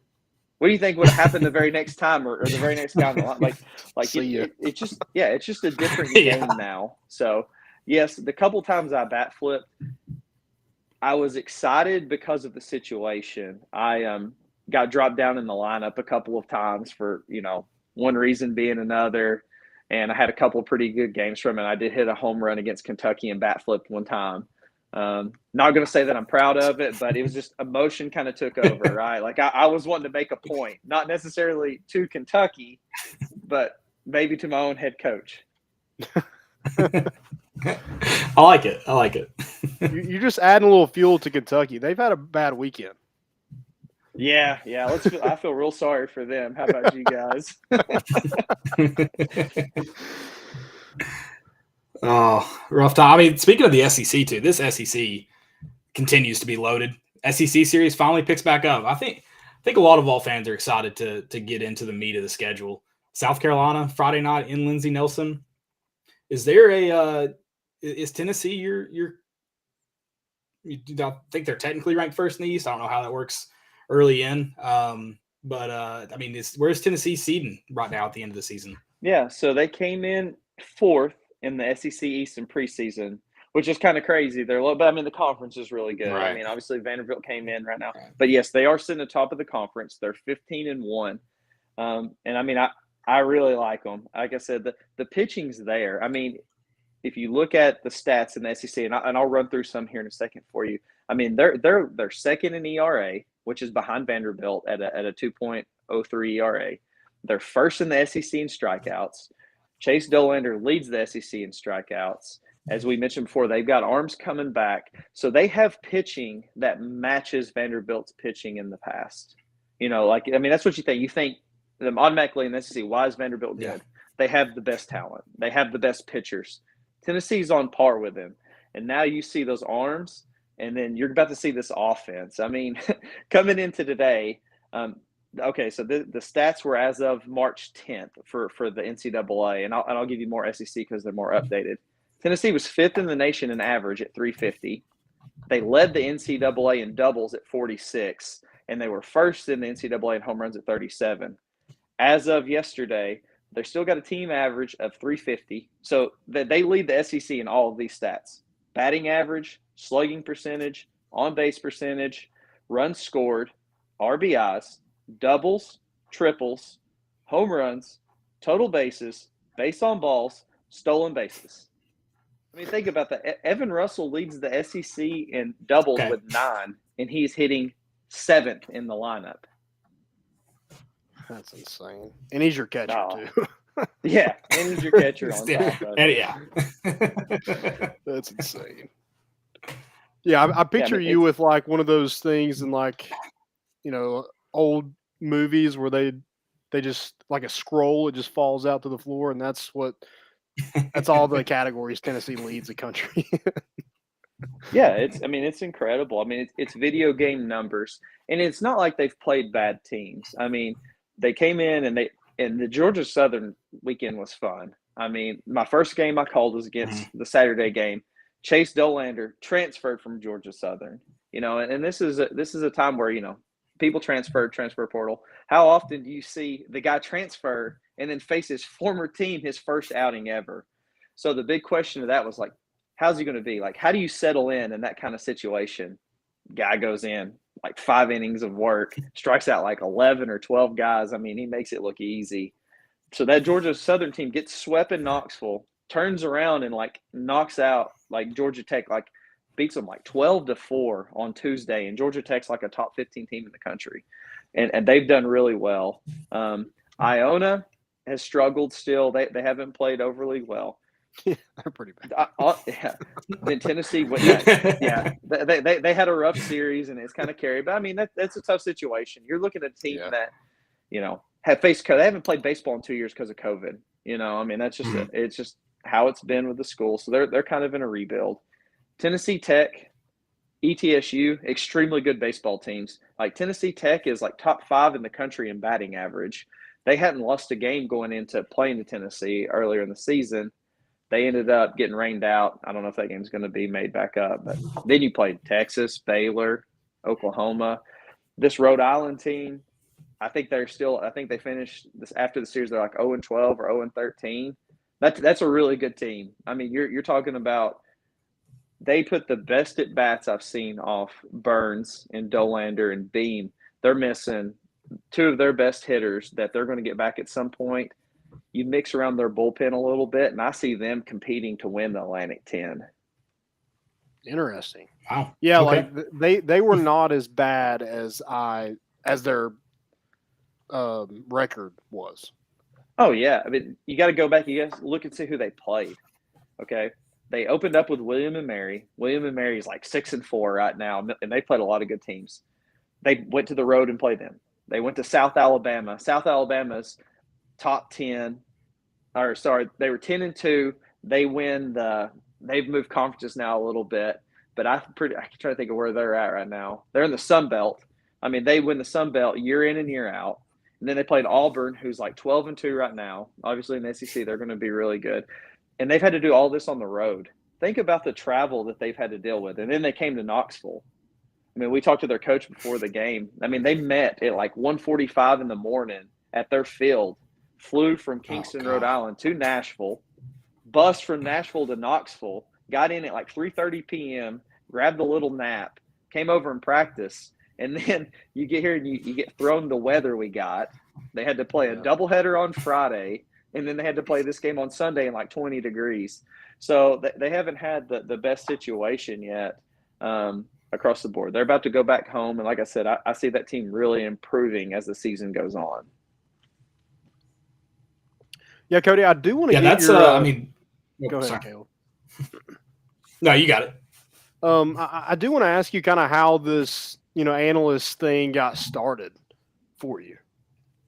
What do you think would happen the very next time or the very next guy on the line? It's just a different game now. So yes, the couple times I bat flipped, I was excited because of the situation. I got dropped down in the lineup a couple of times for, one reason being another. And I had a couple of pretty good games from it. I did hit a home run against Kentucky and bat flipped one time. Not going to say that I'm proud of it, but it was just emotion kind of took over, right? Like I was wanting to make a point, not necessarily to Kentucky, but maybe to my own head coach.
I like it.
You're just adding a little fuel to Kentucky. They've had a bad weekend.
Yeah. I feel real sorry for them. How about you guys?
Oh, rough time. I mean, speaking of the SEC too, this SEC continues to be loaded. SEC series finally picks back up. I think a lot of Vol fans are excited to get into the meat of the schedule. South Carolina Friday night in Lindsey Nelson. Is there is Tennessee you don't think they're technically ranked first in the East? I don't know how that works early in. But where's Tennessee seeding right now at the end of the season?
Yeah, so they came in 4th in the SEC East in preseason, which is kind of crazy. They're low, but the conference is really good.
Right.
I mean, obviously Vanderbilt came in right now, but yes, they are sitting atop of the conference. They're 15-1, and I really like them. Like I said, the pitching's there. I mean, if you look at the stats in the SEC, and I'll run through some here in a second for you. I mean, they're second in ERA, which is behind Vanderbilt at a 2.03 ERA. They're first in the SEC in strikeouts. Chase Dolander leads the SEC in strikeouts. As we mentioned before, they've got arms coming back. So they have pitching that matches Vanderbilt's pitching in the past. That's what you think. You think them automatically in the SEC, why is Vanderbilt good? Yeah. They have the best talent. They have the best pitchers. Tennessee's on par with them. And now you see those arms, and then you're about to see this offense. I mean, coming into today, okay, so the stats were as of March 10th for the NCAA, and I'll give you more SEC because they're more updated. Tennessee was 5th in the nation in average at 350. They led the NCAA in doubles at 46, and they were first in the NCAA in home runs at 37. As of yesterday, they still got a team average of 350, so they lead the SEC in all of these stats: batting average, slugging percentage, on-base percentage, runs scored, RBIs, doubles, triples, home runs, total bases, base on balls, stolen bases. I mean, think about that. Evan Russell leads the SEC in doubles with 9, and he's hitting 7th in the lineup.
That's insane. And he's your catcher, too.
Yeah, and he's your catcher on top of it.
Yeah.
That's insane. Yeah, I picture you with, like, one of those things in, like, old movies where they just, like a scroll, it just falls out to the floor, and that's all the categories Tennessee leads the country.
Yeah, it's incredible. I mean, it's video game numbers, and it's not like they've played bad teams. I mean, they came in and the Georgia Southern weekend was fun. I mean, my first game I called was against the Saturday game. Chase Dolander transferred from Georgia Southern. And this is a time where people transfer portal. How often do you see the guy transfer and then face his former team his first outing ever? So the big question of that was like, how's he going to be? Like, how do you settle in that kind of situation? Guy goes in, like 5 innings of work, strikes out like 11 or 12 guys. I mean, he makes it look easy. So that Georgia Southern team gets swept in Knoxville, turns around and like knocks out like Georgia Tech, like beats them like 12-4 on Tuesday. And Georgia Tech's like a top 15 team in the country. And they've done really well. Iona has struggled still. They haven't played overly well.
Yeah, they're pretty bad.
Yeah. Then Tennessee, they had a rough series, and it's kind of carried. But I mean, that's a tough situation. You're looking at a team that, have faced COVID. They haven't played baseball in 2 years because of COVID. I mean, that's just it's just how it's been with the school. So they're kind of in a rebuild. Tennessee Tech, ETSU, extremely good baseball teams. Like Tennessee Tech is like top 5 in the country in batting average. They hadn't lost a game going into playing to Tennessee earlier in the season. They ended up getting rained out. I don't know if that game's going to be made back up. But then you played Texas, Baylor, Oklahoma. This Rhode Island team, I think they finished this after the series. They're like 0-12 or 0-13. That's a really good team. I mean, you're talking about they put the best at bats I've seen off Burns and Dolander and Beam. They're missing 2 of their best hitters that they're going to get back at some point. You mix around their bullpen a little bit, and I see them competing to win the Atlantic 10.
Interesting.
Wow.
Yeah,
Okay.
like they were not as bad as their record was.
Oh yeah, I mean you got to go back. You guys look and see who they played. Okay, they opened up with William and Mary. William and Mary is like 6-4 right now, and they played a lot of good teams. They went to the road and played them. They went to South Alabama. South Alabama's top 10, or sorry, they were 10-2. They've moved conferences now a little bit, but I can try to think of where they're at right now. They're in the Sun Belt. I mean, they win the Sun Belt year in and year out. And then they played Auburn, who's like 12-2 right now. Obviously in the SEC, they're going to be really good. And they've had to do all this on the road. Think about the travel that they've had to deal with. And then they came to Knoxville. I mean, we talked to their coach before the game. I mean, they met at like 1:45 in the morning at their field, flew from Kingston, Rhode Island to Nashville, bus from Nashville to Knoxville, got in at like 3:30 p.m., grabbed a little nap, came over and practiced. And then you get here and you get thrown the weather we got. They had to play a doubleheader on Friday, and then they had to play this game on Sunday in like 20 degrees. So they haven't had the best situation yet across the board. They're about to go back home. And like I said, I see that team really improving as the season goes on.
Yeah, Cody, I do want to
get your
go ahead, Caleb.
No, you got it.
I do want to ask you kind of how this, analyst thing got started for you.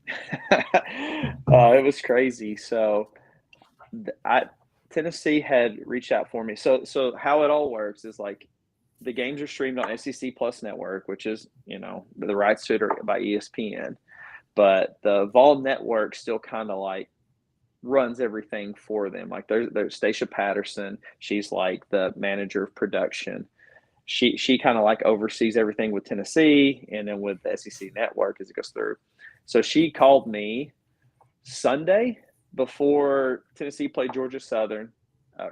It was crazy. So Tennessee had reached out for me. So how it all works is like the games are streamed on SEC Plus Network, which is, the rights to it are by ESPN. But the Vol Network still kind of like runs everything for them. Like there's Stacia Patterson. She's like the manager of production. She kind of like oversees everything with Tennessee and then with the SEC Network as it goes through. So she called me Sunday before Tennessee played Georgia Southern.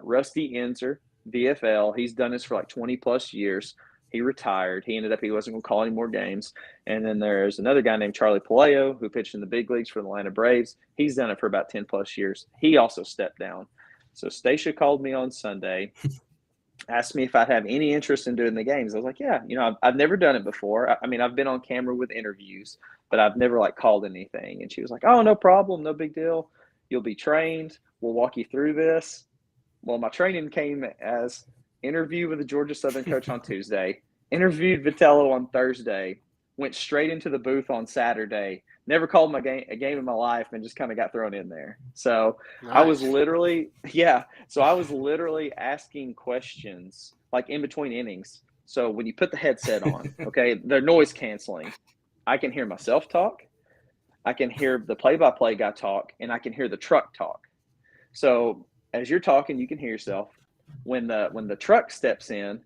Rusty Enzer, VFL. He's done this for like 20 plus years. He retired. He wasn't going to call any more games. And then there's another guy named Charlie Paleo who pitched in the big leagues for the Atlanta Braves. He's done it for about 10 plus years. He also stepped down. So Stacia called me on Sunday, asked me if I'd have any interest in doing the games. I was like, yeah, I've never done it before. I mean, I've been on camera with interviews, but I've never like called anything. And she was like, oh, no problem. No big deal. You'll be trained. We'll walk you through this. Well, my training came as interview with the Georgia Southern coach on Tuesday, interviewed Vitello on Thursday, went straight into the booth on Saturday, never called a game in my life, and just kind of got thrown in there. So nice. I was literally asking questions like in between innings. So when you put the headset on, okay, they're noise canceling. I can hear myself talk. I can hear the play-by-play guy talk, and I can hear the truck talk. So as you're talking, you can hear yourself. When the truck steps in,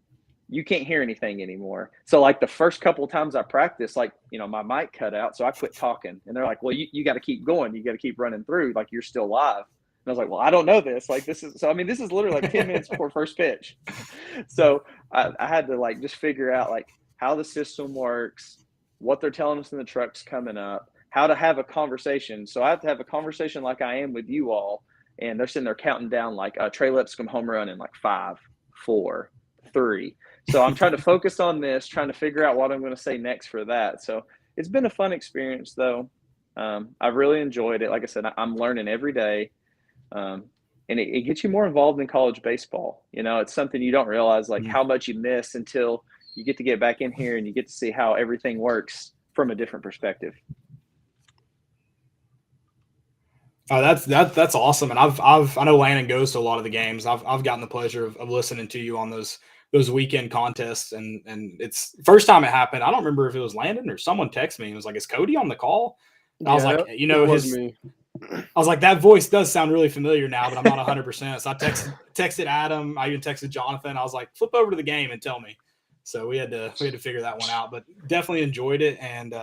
you can't hear anything anymore. So like the first couple of times I practiced, like, my mic cut out. So I quit talking and they're like, well, you got to keep going. You got to keep running through. Like you're still live. And I was like, well, I don't know this. Like this is literally like 10 minutes before first pitch. So I had to like just figure out like how the system works, what they're telling us in the trucks coming up, how to have a conversation. So I have to have a conversation like I am with you all. And they're sitting there counting down like Trey Lipscomb home run in like 5, 4, 3. So I'm trying to focus on this, trying to figure out what I'm going to say next for that. So it's been a fun experience, though. I've really enjoyed it. Like I said, I'm learning every day. And it gets you more involved in college baseball. You know, it's something you don't realize, like how much you miss until you get back in here and you get to see how everything works from a different perspective.
Oh, that's awesome. And I know Landon goes to a lot of the games. I've gotten the pleasure of listening to you on those weekend contests, and it's first time it happened. I don't remember if it was Landon or someone texted me and was like, "Is Cody on the call?" And I was like, you know, me. I was like, that voice does sound really familiar now, but I'm not 100%. So I texted Adam. I even texted Jonathan. I was like, flip over to the game and tell me. So we had to figure that one out, but definitely enjoyed it. And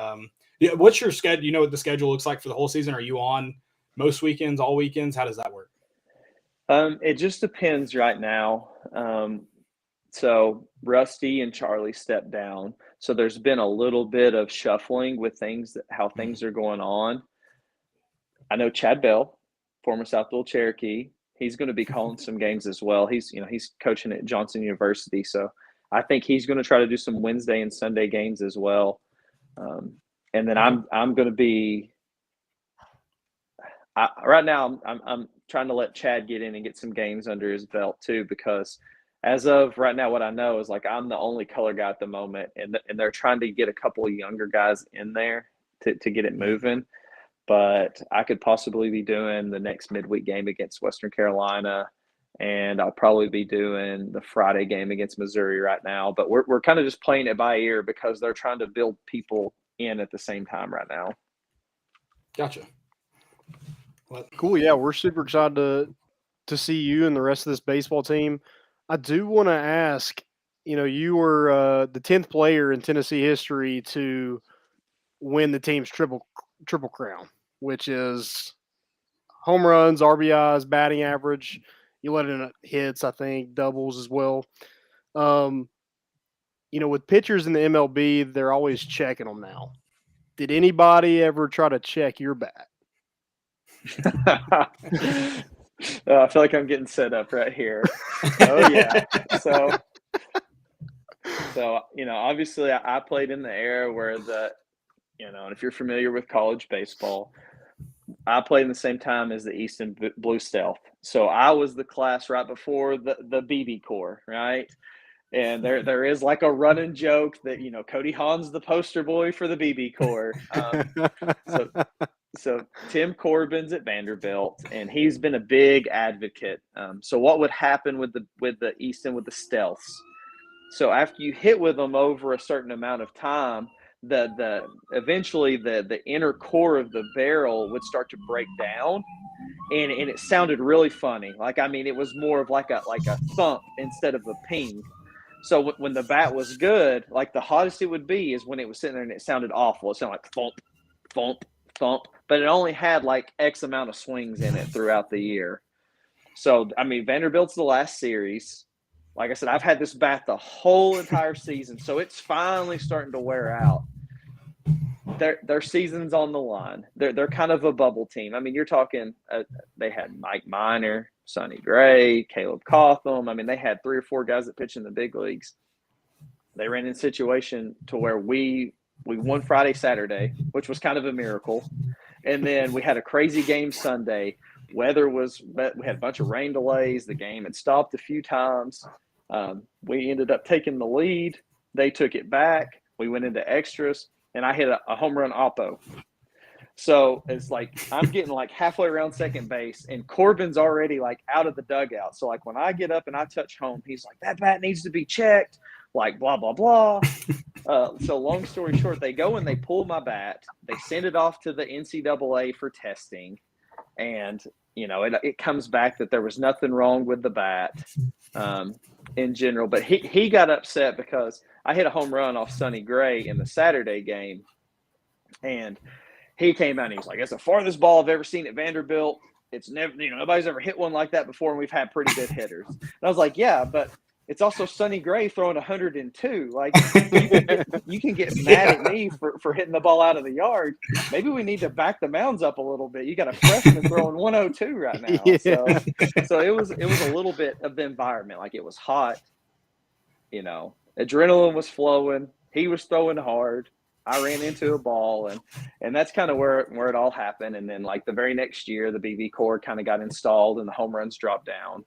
yeah, what's your schedule? You know what the schedule looks like for the whole season? Are you on most weekends, all weekends? How does that work?
It just depends right now. So Rusty and Charlie stepped down. So there's been a little bit of shuffling with how things are going on. I know Chad Bell, former Southfield Cherokee, he's going to be calling some games as well. He's coaching at Johnson University. So I think he's going to try to do some Wednesday and Sunday games as well. And then I'm going to be, right now I'm trying to let Chad get in and get some games under his belt too, because as of right now, what I know is like I'm the only color guy at the moment, and they're trying to get a couple of younger guys in there to get it moving. But I could possibly be doing the next midweek game against Western Carolina, and I'll probably be doing the Friday game against Missouri right now. But we're kind of just playing it by ear because they're trying to build people in at the same time right now.
Gotcha.
Cool. Yeah, we're super excited to see you and the rest of this baseball team. I do want to ask, you know, you were the 10th player in Tennessee history to win the team's triple crown, which is home runs, RBIs, batting average. You let in hits, I think, doubles as well. You know, with pitchers in the MLB, they're always checking them now. Did anybody ever try to check your bat?
I feel like I'm getting set up right here. Oh yeah. So you know, obviously I played in the era where and if you're familiar with college baseball, I played in the same time as the Easton Blue Stealth. So I was the class right before the BB Corps, right? And there is like a running joke that, you know, Cody Hawn's the poster boy for the BB Corps. So Tim Corbin's at Vanderbilt, and he's been a big advocate. So what would happen with the Easton with the Stealths? So after you hit with them over a certain amount of time, eventually the inner core of the barrel would start to break down, and it sounded really funny. Like, I mean, it was more of like a thump instead of a ping. So when the bat was good, like the hottest it would be is when it was sitting there and it sounded awful. It sounded like thump, thump, thump, but it only had like X amount of swings in it throughout the year. So, I mean, Vanderbilt's the last series. Like I said, I've had this bat the whole entire season, so it's finally starting to wear out. Their season's on the line. They're kind of a bubble team. I mean, you're talking they had Mike Minor, Sonny Gray, Caleb Cotham. I mean, they had 3 or 4 guys that pitch in the big leagues. They ran in a situation to where we won Friday, Saturday, which was kind of a miracle. And then we had a crazy game Sunday. We had a bunch of rain delays. The game had stopped a few times. We ended up taking the lead. They took it back. We went into extras, and I hit a home run oppo. So it's like I'm getting like halfway around second base, and Corbin's already like out of the dugout. So like when I get up and I touch home, he's like, that bat needs to be checked, like blah, blah, blah. So long story short, they go and they pull my bat. They send it off to the NCAA for testing. And, you know, it comes back that there was nothing wrong with the bat in general. But he got upset because I hit a home run off Sonny Gray in the Saturday game. And he came out and he was like, it's the farthest ball I've ever seen at Vanderbilt. It's never, you know, nobody's ever hit one like that before, and we've had pretty good hitters. And I was like, yeah, but it's also Sonny Gray throwing 102. Like, you can get mad at me for hitting the ball out of the yard. Maybe we need to back the mounds up a little bit. You got a freshman throwing 102 right now. Yeah. So it was a little bit of the environment. Like, it was hot, you know, adrenaline was flowing. He was throwing hard. I ran into a ball, and that's kind of where it all happened. And then like the very next year, the BV cord kind of got installed, and the home runs dropped down,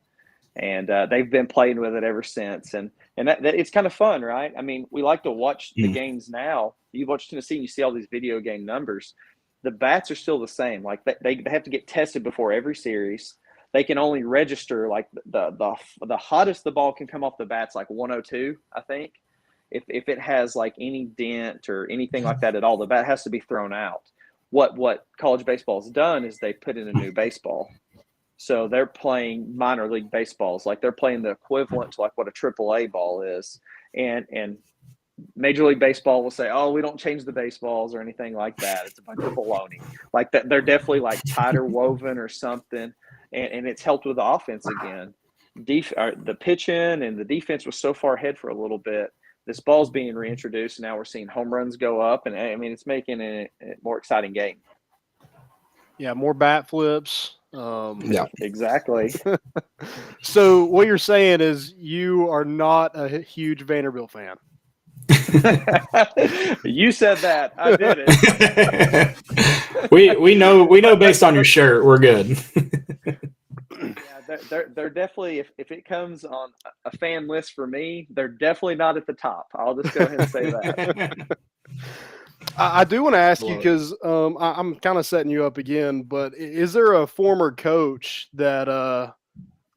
and they've been playing with it ever since. And that it's kind of fun, right? I mean, we like to watch the games now. You watch Tennessee, and you see all these video game numbers. The bats are still the same. Like they have to get tested before every series. They can only register like the hottest the ball can come off the bat's like 102, I think. If it has like any dent or anything like that at all, the bat has to be thrown out. What college baseball has done is they put in a new baseball. So they're playing minor league baseballs. Like they're playing the equivalent to like what a AAA ball is. And Major League Baseball will say, oh, we don't change the baseballs or anything like that. It's a bunch of baloney. Like that, they're definitely like tighter woven or something. And it's helped with the offense again. The pitching and the defense was so far ahead for a little bit. This ball's being reintroduced, and now we're seeing home runs go up, and I mean it's making it a more exciting game.
Yeah, more bat flips.
Yeah, exactly.
So what you're saying is you are not a huge Vanderbilt fan.
You said that. I did
it. we know based on your shirt, we're good.
Yeah, they're definitely, if it comes on a fan list for me, they're definitely not at the top. I'll just go ahead and say that.
I do want to ask you because I'm kind of setting you up again, but is there a former coach that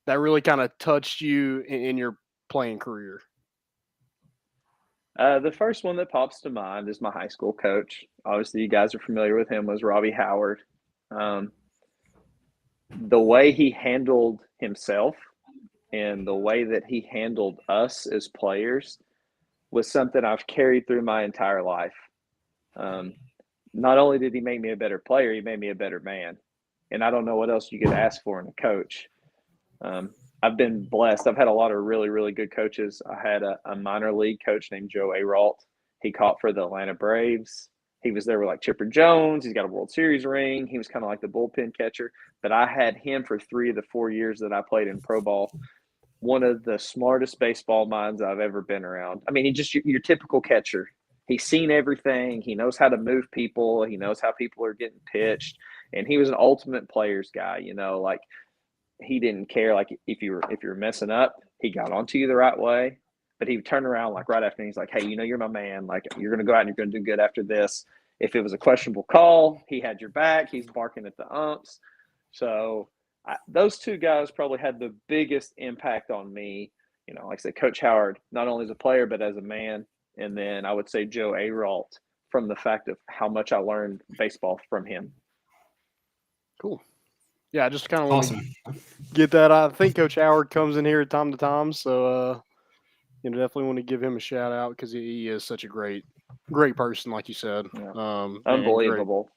really kind of touched you in your playing career?
The first one that pops to mind is my high school coach. Obviously, you guys are familiar with him, was Robbie Howard. The way he handled himself and the way that he handled us as players was something I've carried through my entire life. Not only did he make me a better player, he made me a better man. And I don't know what else you could ask for in a coach. I've been blessed. I've had a lot of really, really good coaches. I had a minor league coach named Joe Aralt. He caught for the Atlanta Braves. He was there with like Chipper Jones. He's got a World Series ring. He was kind of like the bullpen catcher. But I had him for 3 of the 4 years that I played in pro ball. One of the smartest baseball minds I've ever been around. I mean, he just your typical catcher. He's seen everything. He knows how to move people. He knows how people are getting pitched. And he was an ultimate players guy, you know, like he didn't care like if you were messing up, he got onto you the right way. But he would turn around like right after and he's like, hey, you know, you're my man. Like you're going to go out and you're going to do good after this. If it was a questionable call, he had your back. He's barking at the umps. So those two guys probably had the biggest impact on me. You know, like I said, Coach Howard, not only as a player, but as a man. And then I would say Joe Aralt from the fact of how much I learned baseball from him.
Cool. Yeah, I just kind of want to get that. I think Coach Howard comes in here time to time. So, definitely want to give him a shout out because he is such a great person, like you said.
Yeah. Unbelievable.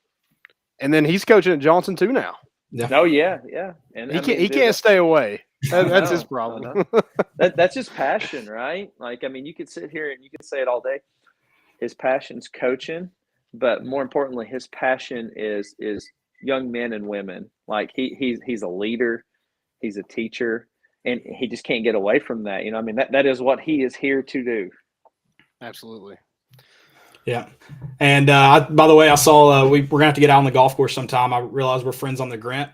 And then he's coaching at Johnson too now.
Yeah. Oh yeah.
And he can't stay away. That's his problem.
That's his passion, right? Like, I mean, you could sit here and you could say it all day. His passion's coaching, but more importantly, his passion is young men and women. Like he's a leader, he's a teacher, and he just can't get away from that. You know, I mean, that is what he is here to do.
Absolutely.
Yeah. And by the way, I saw we're going to have to get out on the golf course sometime. I realized we're friends on the Grant.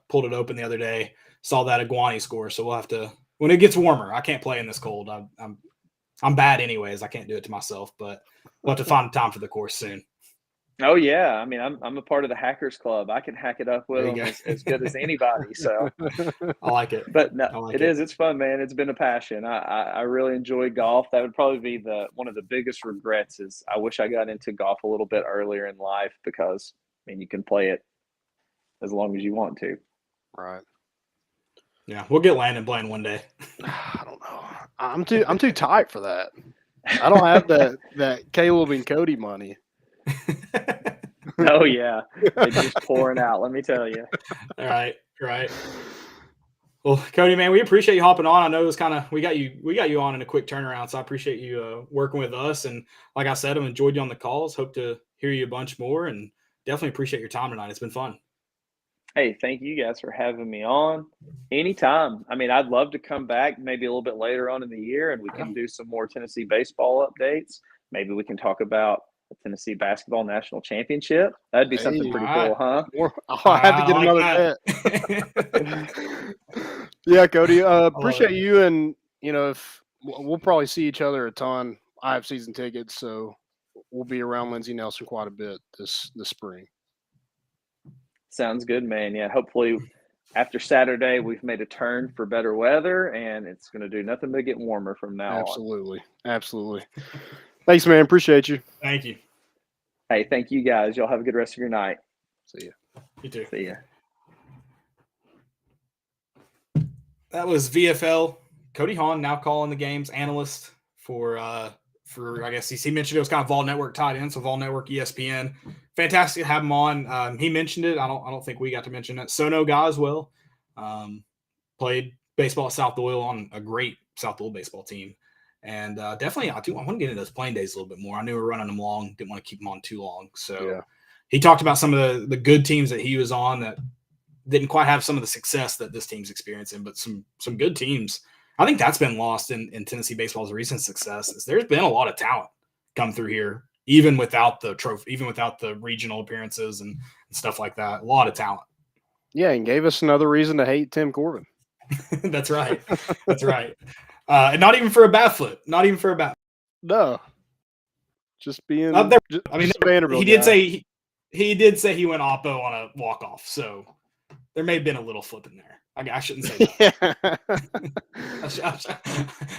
Pulled it open the other day, saw that Iguani score. So we'll have to, when it gets warmer, I can't play in this cold. I'm bad anyways. I can't do it to myself, but we'll have to find time for the course soon.
Oh yeah. I mean, I'm a part of the Hackers Club. I can hack it up with them as good as anybody. So
I like it.
But no, it's fun, man. It's been a passion. I really enjoy golf. That would probably be one of the biggest regrets is I wish I got into golf a little bit earlier in life because I mean you can play it as long as you want to.
Right.
Yeah, we'll get Landon playing one day.
I don't know. I'm too tight for that. I don't have that Caleb and Cody money.
Oh yeah, it's just pouring out. Let me tell you.
All right. Well, Cody, man, we appreciate you hopping on. I know it was kind of we got you on in a quick turnaround, so I appreciate you working with us. And like I said, I've enjoyed you on the calls. Hope to hear you a bunch more, and definitely appreciate your time tonight. It's been fun.
Hey, thank you guys for having me on. Anytime. I mean, I'd love to come back maybe a little bit later on in the year, and we can do some more Tennessee baseball updates. Maybe we can talk about a Tennessee basketball national championship. That'd be something pretty cool, huh?
I'll have to get another bet. Yeah, Cody. Appreciate you, and if we'll probably see each other a ton. I have season tickets, so we'll be around Lindsey Nelson quite a bit this spring.
Sounds good, man. Yeah, hopefully after Saturday we've made a turn for better weather, and it's going to do nothing but get warmer from now
on. Absolutely. Thanks, man. Appreciate you.
Thank you.
Hey, thank you guys. Y'all have a good rest of your night.
See ya.
You too.
See ya.
That was VFL Cody Hawn, now calling the games, analyst for I guess he mentioned it was kind of Vol Network tied in, so Vol Network, ESPN. Fantastic to have him on. He mentioned it. I don't think we got to mention it. Sono guy as well. Played baseball at South Doyle on a great South Doyle baseball team. And definitely, I want to get into those playing days a little bit more. I knew we were running them long. Didn't want to keep them on too long. So he talked about some of the good teams that he was on that didn't quite have some of the success that this team's experiencing, but some good teams. I think that's been lost in Tennessee baseball's recent success. There's been a lot of talent come through here, even without the trophy, even without the regional appearances and stuff like that. A lot of talent.
Yeah, and gave us another reason to hate Tim Corbin.
That's right. That's right. And not even for a bat flip. Not even for a bat.
No. Just being.
Vanderbilt. He did say he went oppo on a walk off. So there may have been a little flip in there. I shouldn't say that.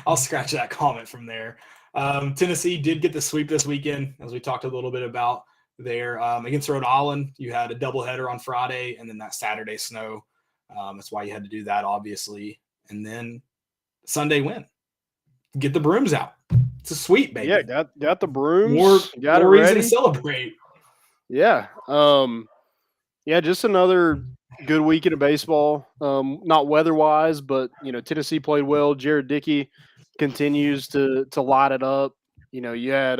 I'll scratch that comment from there. Tennessee did get the sweep this weekend, as we talked a little bit about there. Against Rhode Island, you had a doubleheader on Friday, and then that Saturday snow. That's why you had to do that, obviously. And then Sunday win. Get the brooms out. It's a sweep, baby.
Yeah, got the brooms.
More reason to celebrate.
Yeah. Just another good weekend of baseball. Not weather-wise, but, Tennessee played well. Jared Dickey continues to light it up. You had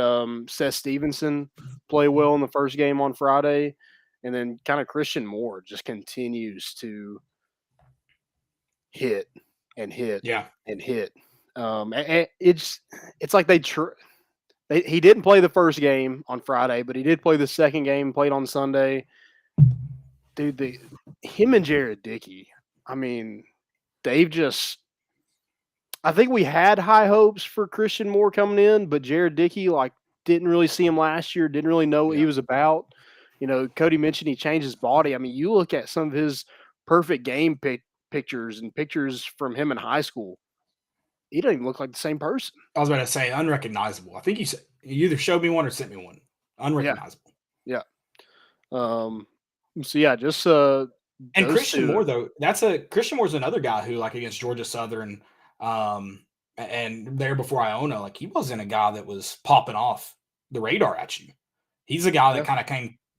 Seth Stevenson play well in the first game on Friday, and then kind of Christian Moore just continues to hit and hit and hit. And it's like he didn't play the first game on Friday, but he did play the second game, played on Sunday. Dude, him and Jared Dickey, I mean, they've just – I think we had high hopes for Christian Moore coming in, but Jared Dickey, didn't really see him last year, didn't really know what he was about. Cody mentioned he changed his body. I mean, you look at some of his perfect game pictures and pictures from him in high school, he doesn't even look like the same person.
I was about to say unrecognizable. I think you either showed me one or sent me one. Unrecognizable.
Yeah. So yeah, just
and Christian Moore though, Christian Moore's another guy who against Georgia Southern, and there before Iona, he wasn't a guy that was popping off the radar at you. He's a guy that kind of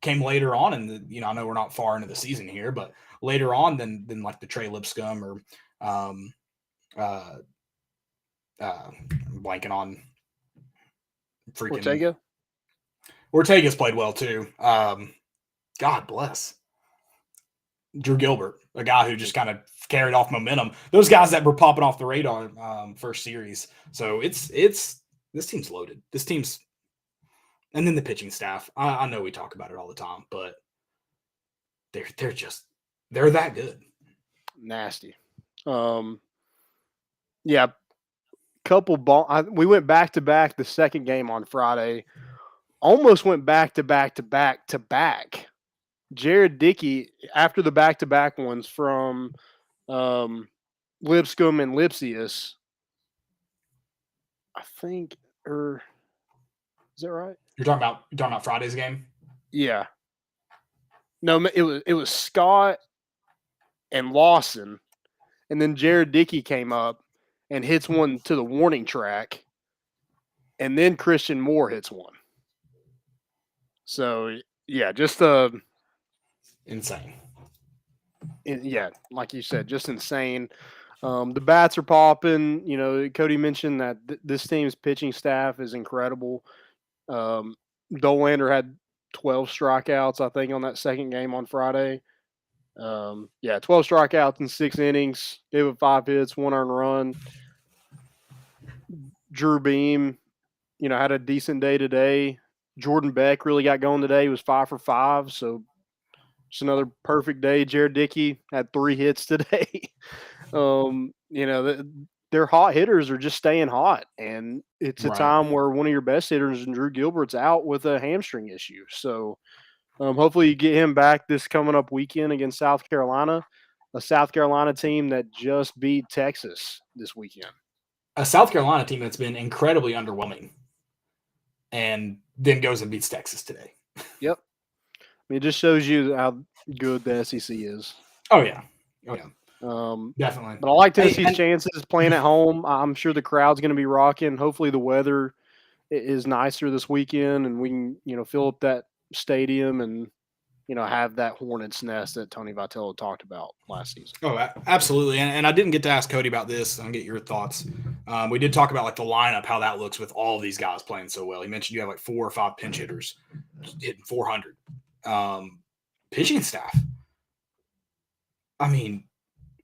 came later on, and I know we're not far into the season here, but later on than the Trey Lipscomb or blanking on freaking Ortega's played well too. God bless Drew Gilbert, a guy who just kind of carried off momentum. Those guys that were popping off the radar first series. So it's this team's loaded. This team's, and then the pitching staff. I know we talk about it all the time, but they're that good.
Nasty. Couple ball. We went back to back the second game on Friday. Almost went back to back to back to back. Jared Dickey, after the back-to-back ones from Lipscomb and Lipsius, I think, is that right?
You're talking about Friday's game?
Yeah. No, it was Scott and Lawson, and then Jared Dickey came up and hits one to the warning track, and then Christian Moore hits one. So yeah, just
insane.
Yeah, like you said, just insane. The bats are popping. Cody mentioned that this team's pitching staff is incredible. Dolander had 12 strikeouts, I think, on that second game on Friday. 12 strikeouts in 6 innings. Gave up 5 hits, 1 earned run. Drew Beam, had a decent day today. Jordan Beck really got going today. He was 5 for 5, so just another perfect day. Jared Dickey had 3 hits today. Their hot hitters are just staying hot, and it's a time where one of your best hitters, Drew Gilbert's, out with a hamstring issue. So hopefully you get him back this coming up weekend against South Carolina, a South Carolina team that just beat Texas this weekend.
A South Carolina team that's been incredibly underwhelming and then goes and beats Texas today.
Yep. I mean, it just shows you how good the SEC is.
Oh, yeah. Definitely.
But I like Tennessee's chances playing at home. I'm sure the crowd's going to be rocking. Hopefully the weather is nicer this weekend and we can, fill up that stadium and, have that hornet's nest that Tony Vitello talked about last season.
Oh, absolutely. And I didn't get to ask Cody about this. I'll get your thoughts. We did talk about the lineup, how that looks with all of these guys playing so well. He mentioned you have 4 or 5 pinch hitters hitting 400. Pitching staff. I mean,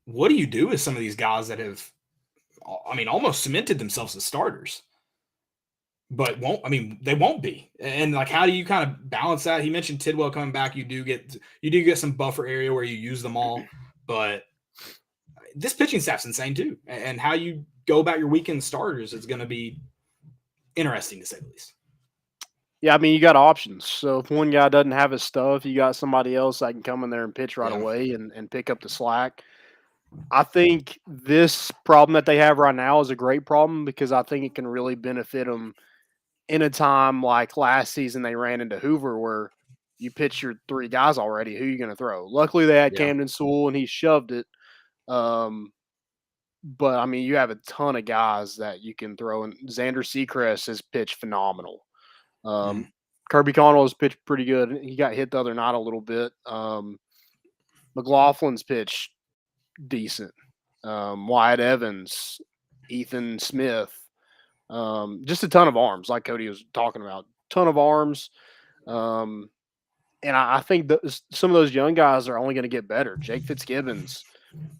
what do you do with some of these guys that have, almost cemented themselves as starters? But they won't be. And how do you kind of balance that? He mentioned Tidwell coming back. You do get some buffer area where you use them all, but this pitching staff's insane too. And how you go about your weekend starters is going to be interesting to say the least.
Yeah, you got options. So if one guy doesn't have his stuff, you got somebody else that can come in there and pitch right away and pick up the slack. I think this problem that they have right now is a great problem because I think it can really benefit them in a time like last season they ran into Hoover where you pitch your 3 guys already. Who are you going to throw? Luckily, they had Camden Sewell, and he shoved it. But, you have a ton of guys that you can throw. And Xander Seacrest has pitched phenomenal. Kirby Connell has pitched pretty good. He got hit the other night a little bit. McLaughlin's pitched decent. Wyatt Evans, Ethan Smith, just a ton of arms, like Cody was talking about. Ton of arms. And I think some of those young guys are only going to get better. Jake Fitzgibbons,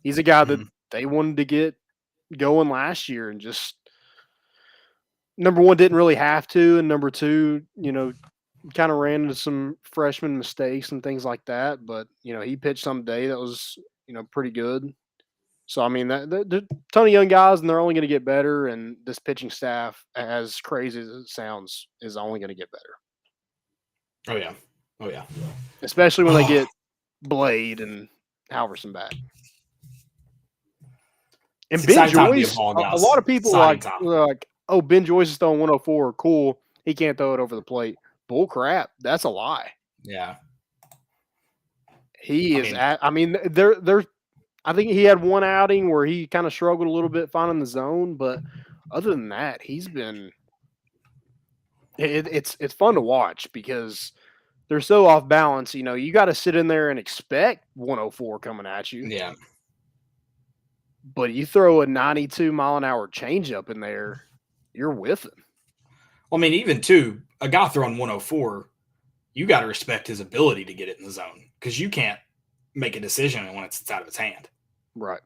he's a guy that they wanted to get going last year and just number one, didn't really have to. And number two, kind of ran into some freshman mistakes and things like that. But, he pitched some day that was, pretty good. So, there's a ton of young guys, and they're only going to get better. And this pitching staff, as crazy as it sounds, is only going to get better.
Oh, yeah.
Especially when they get Blade and Halverson back. And Ben Joyce, a lot of people are like, oh, Ben Joyce is throwing 104. Cool. He can't throw it over the plate. Bull crap. That's a lie.
Yeah.
He is I think he had one outing where he kind of struggled a little bit finding the zone, but other than that, he's been it's fun to watch because they're so off balance. You got to sit in there and expect 104 coming at you.
Yeah.
But you throw a 92-mile-an-hour changeup in there, you're whiffing.
Well, even too, a guy throwing 104, you got to respect his ability to get it in the zone because you can't make a decision when it's out of his hand.
Right.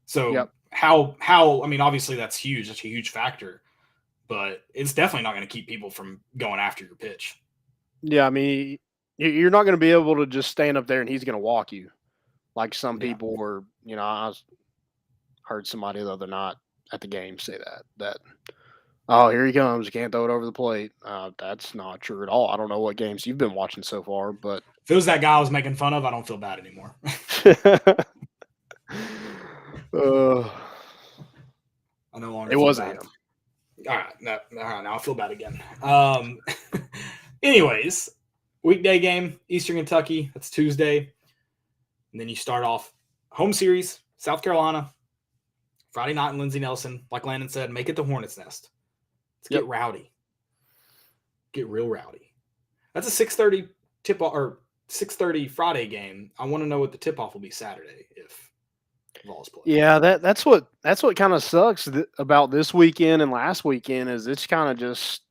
So how obviously that's huge. That's a huge factor, but it's definitely not going to keep people from going after your pitch.
Yeah, you're not going to be able to just stand up there and he's going to walk you like some people were. I heard somebody the other night at the game say that oh, here he comes, you can't throw it over the plate. That's not true at all. I don't know what games you've been watching so far, but
if it was that guy I was making fun of, I don't feel bad anymore. I no longer.
It wasn't him.
All right, now I feel bad again. Anyways, weekday game, Eastern Kentucky. That's Tuesday, and then you start off home series, South Carolina, Friday night in Lindsey Nelson. Like Landon said, make it the Hornets' Nest. Let's get rowdy. Get real rowdy. That's a 6:30 tip or 6:30 Friday game. I want to know what the tip off will be Saturday if Vols play.
Yeah, that's what kind of sucks about this weekend and last weekend is it's kind of just.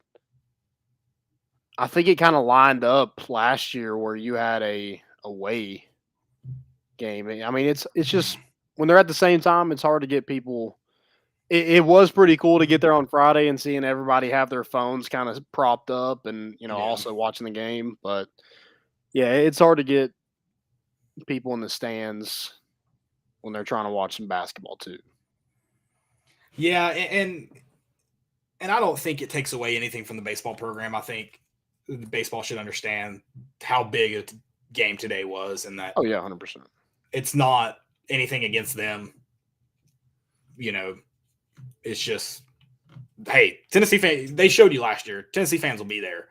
I think it kind of lined up last year where you had a away game. It's just when they're at the same time, it's hard to get people it was pretty cool to get there on Friday and seeing everybody have their phones kind of propped up and, also watching the game. But, yeah, it's hard to get people in the stands when they're trying to watch some basketball too.
Yeah, and I don't think it takes away anything from the baseball program. I think the baseball should understand how big a game today was, and that
100%.
It's not anything against them. It's just, hey, Tennessee fans, they showed you last year. Tennessee fans will be there.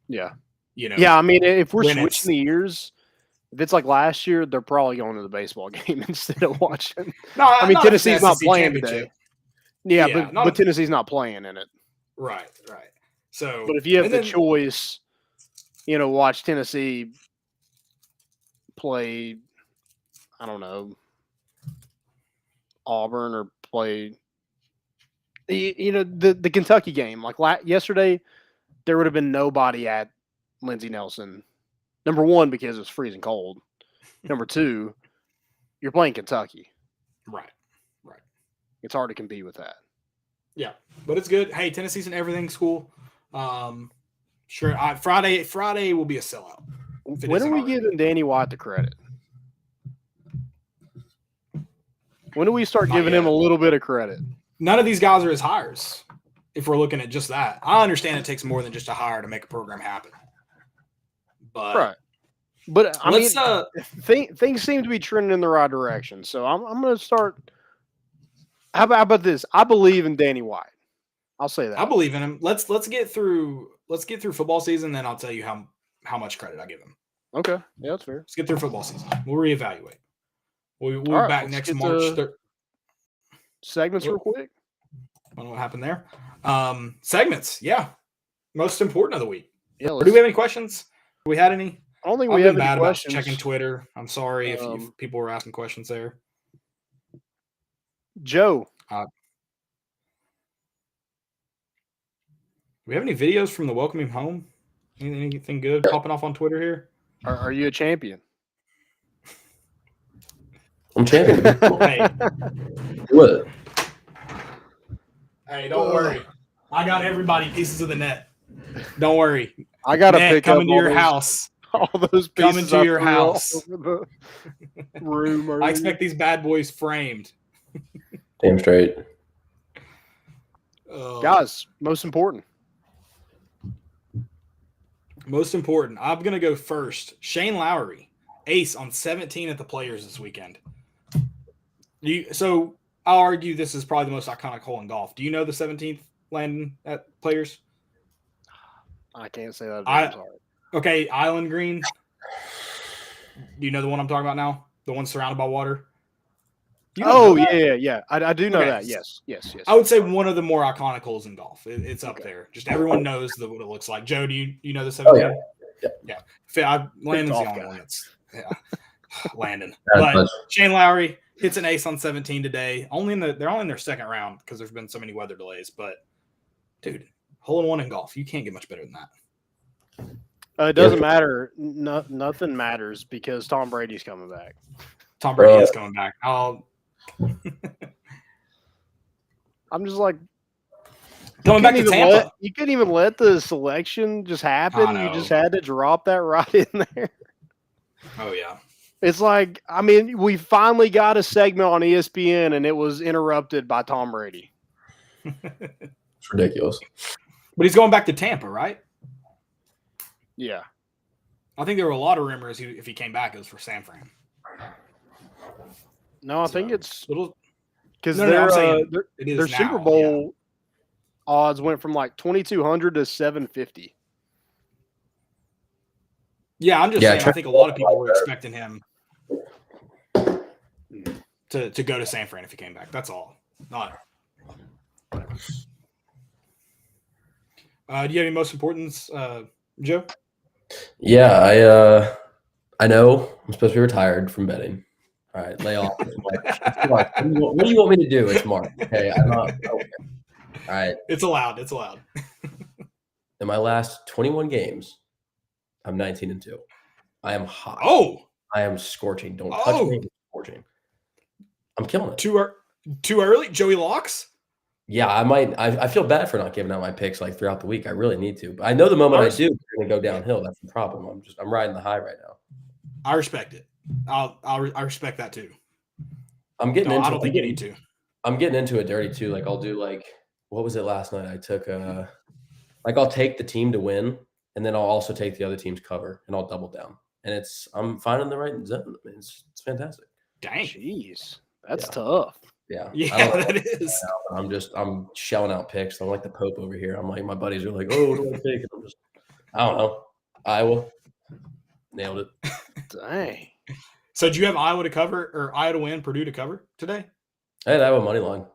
Yeah. Yeah, I mean, if we're
when
switching the years, if it's like last year, they're probably going to the baseball game instead of watching.
No,
I mean,
not
Tennessee's not
SEC
playing
championship.
today. Yeah, but Tennessee's not playing in it.
Right. So,
but if you have the choice, watch Tennessee play, I don't know, Auburn or play, the Kentucky game. Like yesterday, there would have been nobody at Lindsey Nelson. Number one, because it was freezing cold. Number two, you're playing Kentucky.
Right.
It's hard to compete with that.
Yeah, but it's good. Hey, Tennessee's in everything school. Sure. Friday will be a sellout.
When are we giving Danny White the credit? When do we start giving him a little bit of credit?
None of these guys are his hires. If we're looking at just that, I understand it takes more than just a hire to make a program happen. But
right. But I mean, things seem to be trending in the right direction. So I'm going to start. How about this? I believe in Danny White. I'll say that.
I believe in him. Let's get through football season, then I'll tell you how much credit I give him.
Okay, yeah, that's fair.
Let's get through football season. We'll reevaluate. We'll be back next March.
Segments real quick.
I don't know what happened there. Segments, yeah. Most important of the week.
Yeah.
Do we have any questions? Have we had any?
I don't think we have any questions.
Checking Twitter. I'm sorry if people were asking questions there.
Joe.
Do we have any videos from the welcoming home? Anything good popping off on Twitter here?
Are you a champion?
I'm champion.
Hey.
What?
Hey, don't worry. I got everybody pieces of the net. Don't worry.
I got to pick
coming
up
to your house.
All those pieces
coming to your house.
Over the room.
I expect these bad boys framed.
Damn straight.
Guys, most important.
Most important. I'm going to go first. Shane Lowry, ace on 17 at the Players this weekend. So I'll argue this is probably the most iconic hole in golf. Do you know the 17th landing at Players?
I can't say that. I'm sorry.
Okay, Island Green. Do you know the one I'm talking about now? The one surrounded by water?
Yeah. I do know that. Yes.
I would say one of the more iconic holes in golf. It's up there. Just everyone knows what it looks like. Joe, do you know the 17? Yeah. Landon's the only one that's Landon. But Shane Lowry hits an ace on 17 today. They're only in their second round because there's been so many weather delays. But dude, hole in one in golf, you can't get much better than that.
It doesn't matter. Nothing matters because Tom Brady's coming back.
Tom Brady is coming back.
I'm just like
coming back to Tampa.
You couldn't even let the selection just happen. You just had to drop that right in there.
Oh yeah.
It's like, I mean, we finally got a segment on ESPN and it was interrupted by Tom Brady.
It's ridiculous.
But he's going back to Tampa, right?
Yeah.
I think there were a lot of rumors if he came back, it was for San Fran.
No, I think it's because
their
Super Bowl odds went from like 2,200 to 750.
Yeah, I'm just saying. I think a lot of people were expecting him to go to San Fran if he came back. That's all. Not. Do you have any most importance, Joe?
Yeah, I know I'm supposed to be retired from betting. All right, lay off. What do you want me to do? It's March. Okay, I'm not. Okay. All right.
It's allowed.
In my last 21 games, I'm 19-2. I am hot.
Oh,
I am scorching. Don't touch me. I'm scorching. I'm killing it.
Too early, Joey Locks.
Yeah, I might. I feel bad for not giving out my picks like throughout the week. I really need to. But I know the moment I do, it's going to go downhill. That's the problem. I'm riding the high right now.
I respect it. I respect that too.
I don't
think you need to.
I'm getting into it dirty too. Like I'll do what was it last night? I took I'll take the team to win, and then I'll also take the other team's cover, and I'll double down. And I'm finding the right zone. I mean, it's fantastic.
Dang,
jeez, that's tough.
Yeah,
that is.
I'm shelling out picks. I'm like the Pope over here. I'm like, my buddies are like, oh, what do I take? And I don't know. Iowa nailed it.
Dang.
So do you have Iowa to cover or Iowa to win, Purdue to cover today?
I had Iowa money line.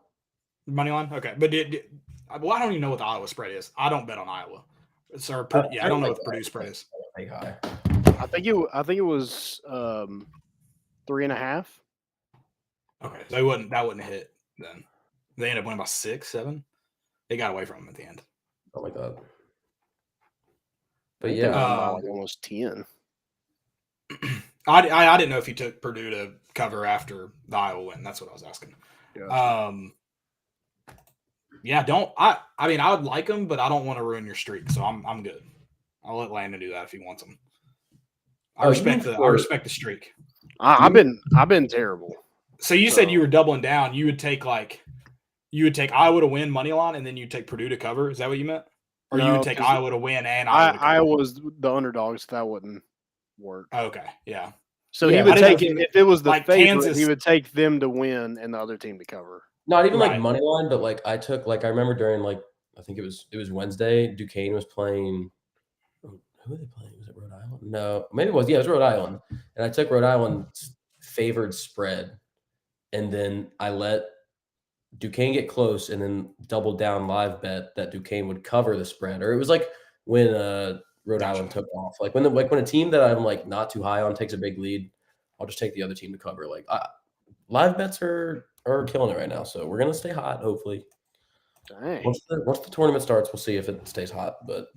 Money line, okay. But I don't even know what the Iowa spread is. I don't bet on Iowa. I don't know what the Purdue spread is.
I think it was 3.5.
Okay, so that wouldn't hit then. They ended up winning by 6, 7. They got away from them at the end.
Oh my god!
But yeah, like almost 10.
I didn't know if you took Purdue to cover after the Iowa win. That's what I was asking.
Gotcha.
I mean, I would like them, but I don't want to ruin your streak, so I'm good. I'll let Landon do that if he wants them. I respect the streak.
I've been terrible.
So you said you were doubling down. You would take Iowa to win money line, and then you take Purdue to cover. Is that what you meant? Or you would take Iowa to win and Iowa to cover?
I was the underdogs. That wouldn't work.
Okay, yeah.
So he would take it if it was the favorite. Kansas, he would take them to win and the other team to cover.
Not even like money line, but I took I remember during I think it was Wednesday. Duquesne was playing. Who were they playing? Was it Rhode Island? No, maybe it was. Yeah, it was Rhode Island, and I took Rhode Island's favored spread, and then I let Duquesne get close, and then doubled down live bet that Duquesne would cover the spread, or it was when Rhode Island took off. When a team that I'm not too high on takes a big lead, I'll just take the other team to cover. Live bets are killing it right now, so we're gonna stay hot. Hopefully,
dang.
Once the tournament starts, we'll see if it stays hot. But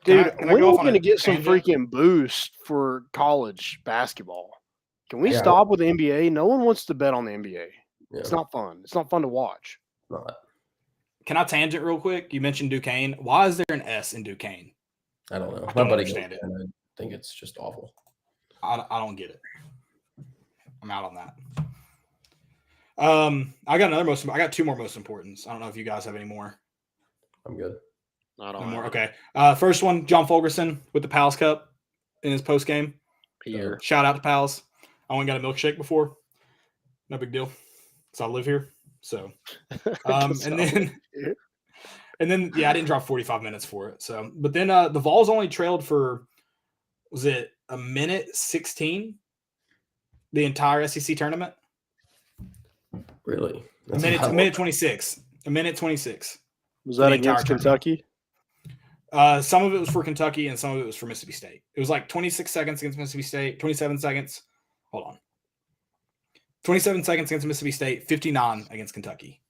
dude, when are we gonna get some freaking boost for college basketball? Can we stop with the NBA? No one wants to bet on the NBA. Yeah. It's not fun. It's not fun to watch.
Not.
Can I tangent real quick? You mentioned Duquesne. Why is there an S in Duquesne?
I don't know.
I don't understand it.
I think it's just awful.
I don't get it. I'm out on that. I got two more most importants. I don't know if you guys have any more.
I'm good.
I don't
know. More. Okay. First one, John Fulgerson with the Pals Cup in his post game.
Here.
Shout out to Pals. I only got a milkshake before. No big deal. So I live here. So and then I didn't drive 45 minutes for it. So but then the Vols only trailed for, was it a minute 16 the entire SEC tournament?
Really?
A minute 26. A minute 26.
Was that against Kentucky?
Some of it was for Kentucky and some of it was for Mississippi State. It was 26 seconds against Mississippi State, 27 seconds. Hold on. 27 seconds against Mississippi State, 59 against Kentucky.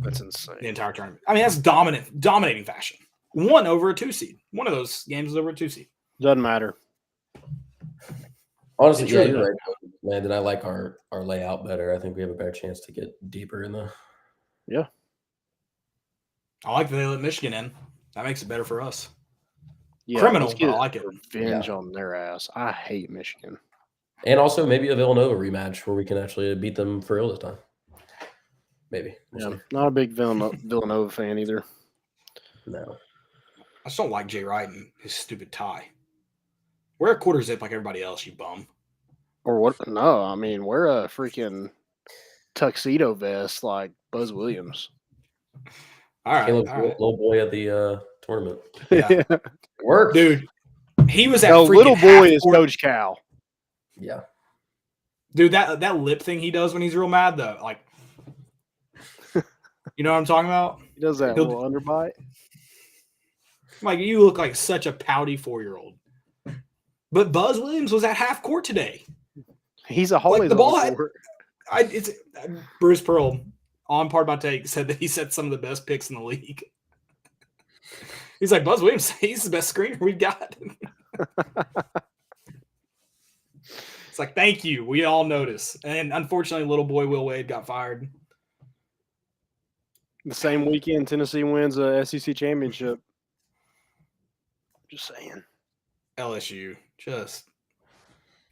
That's insane.
The entire tournament. I mean, that's dominating fashion. One over a 2 seed. One of those games was over a 2 seed.
Doesn't matter.
Honestly, yeah, you're right, Landon. I like our layout better. I think we have a better chance to get deeper in the.
Yeah.
I like that they let Michigan in. That makes it better for us.
Yeah,
criminal, but I like it.
Revenge on their ass. I hate Michigan.
And also maybe a Villanova rematch where we can actually beat them for real this time. Maybe.
We'll not a big Villanova fan either.
No.
I just don't like Jay Wright and his stupid tie. Wear a quarter zip like everybody else, you bum.
Or what? No, I mean, wear a freaking tuxedo vest like Buzz Williams.
All right.
Little boy at the tournament.
Yeah.
Work.
Dude, he was at
little boy is Coach Cal.
Yeah.
Dude, that lip thing he does when he's real mad, though, you know what I'm talking about?
He does that little underbite.
You look like such a pouty 4-year-old. But Buzz Williams was at half court today.
He's a holy.
The ball it's Bruce Pearl on Part of My Take said that he set some of the best picks in the league. He's like, Buzz Williams, he's the best screener we've got. It's thank you. We all notice. And unfortunately, little boy Will Wade got fired.
The same weekend, Tennessee wins a SEC championship. Just saying.
LSU,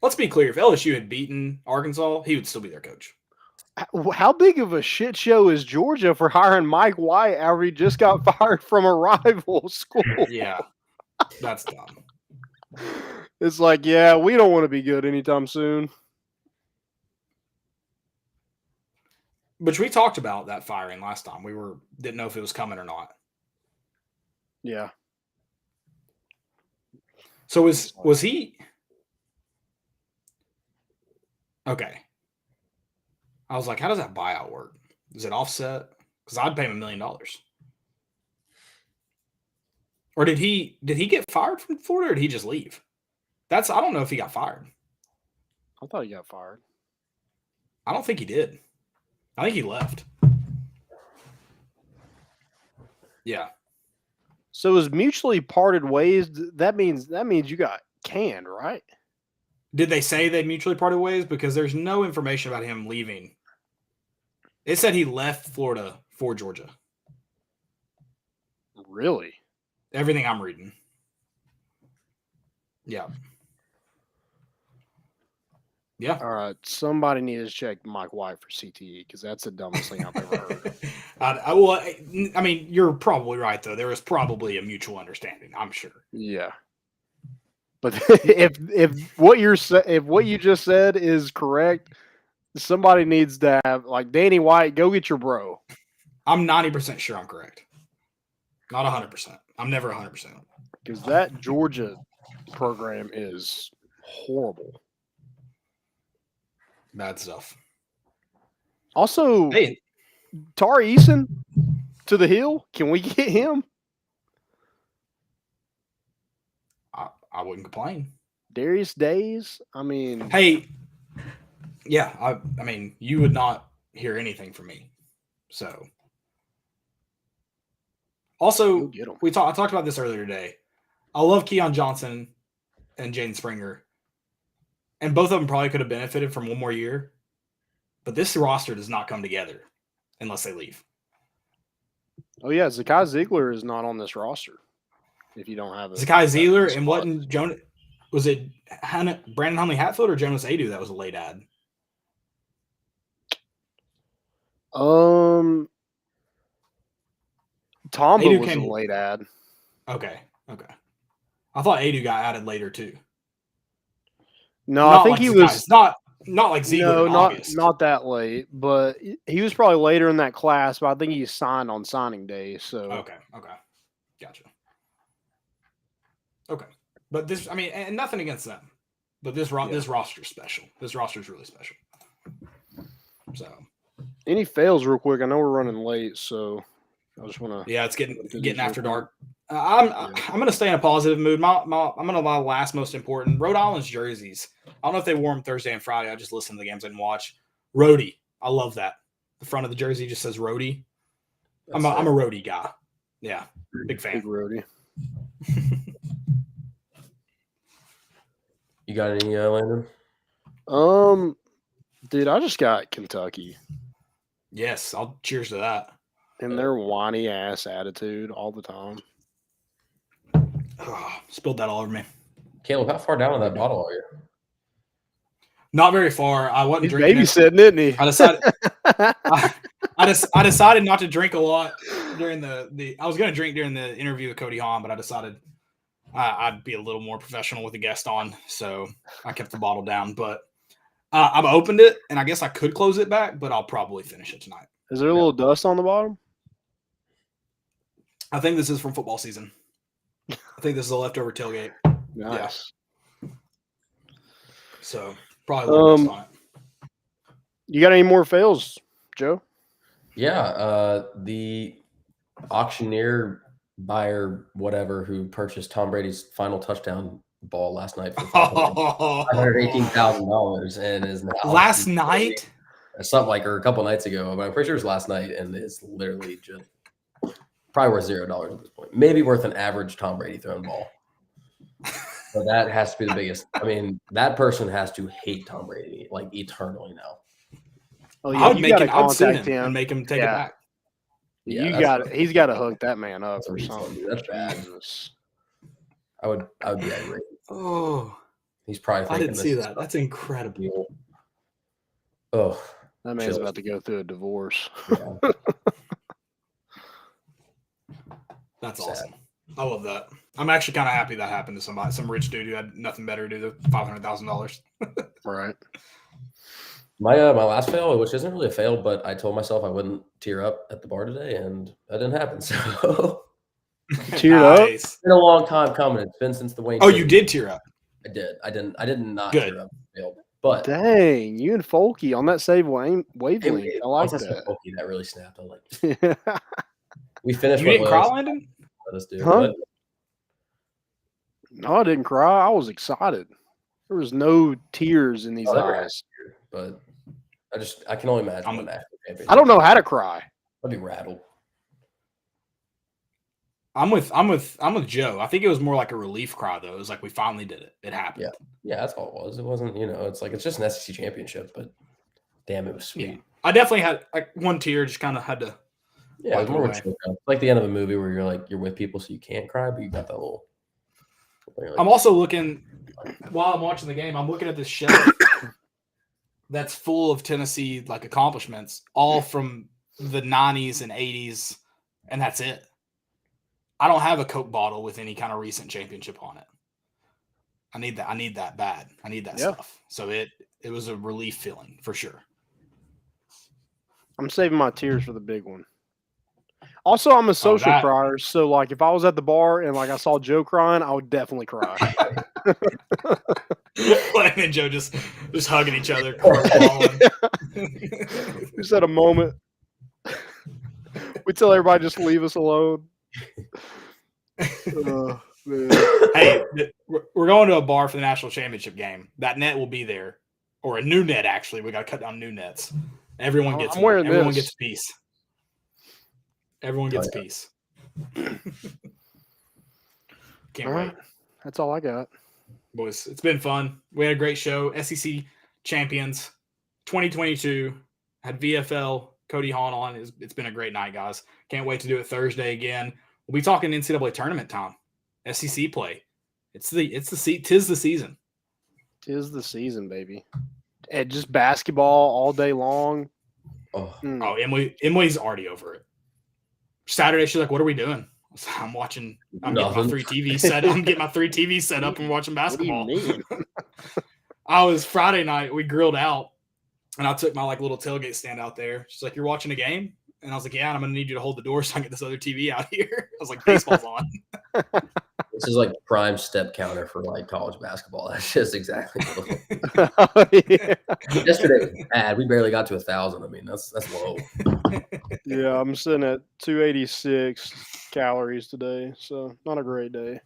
let's be clear. If LSU had beaten Arkansas, he would still be their coach.
How big of a shit show is Georgia for hiring Mike White after he just got fired from a rival school?
Yeah, that's dumb.
It's like, yeah, we don't want to be good anytime soon.
Which we talked about that firing last time. We didn't know if it was coming or not.
Yeah.
So was he okay? I was like, how does that buyout work? Is it offset? Because I'd pay him $1 million. Or did he get fired from Florida, or did he just leave? I don't know if he got fired.
I thought he got fired.
I don't think he did. I think he left. Yeah.
So is mutually parted ways? That means you got canned, right?
Did they say they mutually parted ways? Because there's no information about him leaving. It said he left Florida for Georgia.
Really?
Everything I'm reading. Yeah. Yeah.
All right. Somebody needs to check Mike White for CTE because that's the dumbest thing I've ever heard.
I mean, you're probably right, though. There was probably a mutual understanding, I'm sure.
Yeah. But if what you just said is correct, somebody needs to have, like, Danny White, go get your bro.
I'm 90% sure I'm correct. Not 100%. I'm never 100%.
Because that Georgia program is horrible.
Bad stuff.
Also,
hey,
Tari Eason to the Hill. Can we get him?
I wouldn't complain.
Darius Days. I mean,
hey, yeah. I mean, you would not hear anything from me. So, also, I talked about this earlier today. I love Keon Johnson and Jaden Springer, and both of them probably could have benefited from one more year. But this roster does not come together unless they leave.
Oh yeah, Zakai Ziegler is not on this roster. If you don't have a
Zakai Ziegler and wasn't Jonas, was it Brandon Huntley Hatfield or Jonas Adu that was a late ad?
Tomba was a late ad.
Okay. I thought Adu got added later too.
No, I think he was
not like Ziegler.
No, not that late, but he was probably later in that class. But I think he signed on signing day. So
okay, gotcha. Okay, but this, I mean, and nothing against them, but this roster's special. This roster's really special. So,
any fails real quick? I know we're running late, so I just want to.
Yeah, it's getting after dark. I'm going to stay in a positive mood. I'm going to my last most important Rhode Island's jerseys. I don't know if they wore them Thursday and Friday. I just listened to the games I didn't watch. Rhodey, I love that. The front of the jersey just says Rhodey. I'm a Rhodey guy. Yeah, big fan.
Big Rhodey.
You got any, Landon?
Dude, I just got Kentucky.
Yes, I'll cheers to that.
And their whiny ass attitude all the time.
Oh, spilled that all over me.
Caleb, how far down on that bottle are you?
Not very far. I wasn't
He's
drinking.
Babysitting, isn't he?
I decided not to drink a lot during the. I was going to drink during the interview with Cody Hawn, but I decided I'd be a little more professional with the guest on, so I kept the bottle down. But I've opened it, and I guess I could close it back, but I'll probably finish it tonight.
Is there a little dust on the bottom?
I think this is from football season. I think this is a leftover tailgate.
Nice.
Yeah. So probably a little dust on it.
You got any more fails, Joe?
Yeah, the auctioneer buyer, whatever, who purchased Tom Brady's final touchdown ball last night for $518,000 and is now
last night.
Something like, or a couple nights ago, but I'm pretty sure it was last night, and it's literally just probably worth $0 at this point. Maybe worth an average Tom Brady thrown ball. But that has to be the biggest. I mean, that person has to hate Tom Brady like eternally now.
Oh yeah,
I'd sue him and make him take it back.
He's got to hook that man up or something.
That's bad.
Jesus.
I would be irate.
Oh,
he's probably thinking
I didn't see that. That's incredible.
Oh,
that man's about to go through a divorce.
Yeah.
That's awesome. I love that. I'm actually kind of happy that happened to somebody, some rich dude who had nothing better to do than $500,000.
Right.
My last fail, which isn't really a fail, but I told myself I wouldn't tear up at the bar today, and that didn't happen. So
teared up.
It's been a long time coming. It's been since the Wayne.
Oh, you did tear up.
I did. I didn't not
Good.
tear up. Failed. But
Dang, you and Folky on that same wavelength. I like
that. That really snapped. I was like, we finished.
You didn't cry, Landon?
Let us do.
Huh? No, I didn't cry. I was excited. There was no tears in these eyes.
But I can only imagine.
I don't know how to cry.
I'd be rattled.
I'm with Joe. I think it was more like a relief cry though. It was like we finally did it. It happened.
Yeah, that's all it was. It wasn't, it's like it's just an SEC championship, but damn, it was sweet.
Yeah. I definitely had like one tear, just kind of had to.
Yeah, it was more like the end of a movie where you're with people, so you can't cry, but you got that little.
I'm also looking while I'm watching the game. I'm looking at this shelf that's full of Tennessee like accomplishments, all from the 90s and 80s, and that's it. I don't have a Coke bottle with any kind of recent championship on it. I need that. I need that bad. I need that stuff. So it was a relief feeling for sure.
I'm saving my tears for the big one. Also, I'm a social crier, so like if I was at the bar and like I saw Joe crying, I would definitely cry.
And Joe just hugging each other.
Just at a moment. We tell everybody just leave us alone.
Hey, we're going to a bar for the national championship game. That net will be there, or a new net. Actually, we got to cut down new nets. Everyone gets. Everyone gets a piece. Everyone gets a piece. Can't wait.
That's all I got.
Boys, it's been fun. We had a great show. SEC champions 2022. Had VFL Cody Hawn on. It's been a great night, guys. Can't wait to do it Thursday again. We'll be talking NCAA tournament time. SEC play. Tis the season.
Tis the season, baby. And just basketball all day long.
Oh,
Emily's already over it. Saturday, she's like, "What are we doing?" I'm watching. I'm getting my 3 TV set. I'm getting my 3 TV set up and watching basketball.
What do you mean?
I was Friday night. We grilled out, and I took my like little tailgate stand out there. She's like, "You're watching a game?" And I was like, "Yeah." And I'm gonna need you to hold the door so I can get this other TV out here. I was like, "Baseball's on."
This is like prime step counter for like college basketball. That's just exactly what Yesterday was bad. We barely got to 1,000. I mean, that's low.
Yeah, I'm sitting at 286 calories today, so not a great day.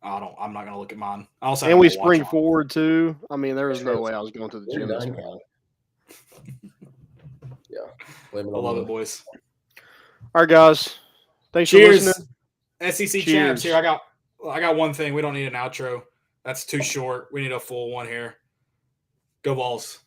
I'm not gonna look at mine.
And we spring forward too. I mean, there was no way I was going to the gym this morning.
Yeah,
I love it, boys.
All right, guys. Thanks for
Cheers.
listening.
SEC champs here. I got one thing. We don't need an outro. That's too short. We need a full one here. Go Vols.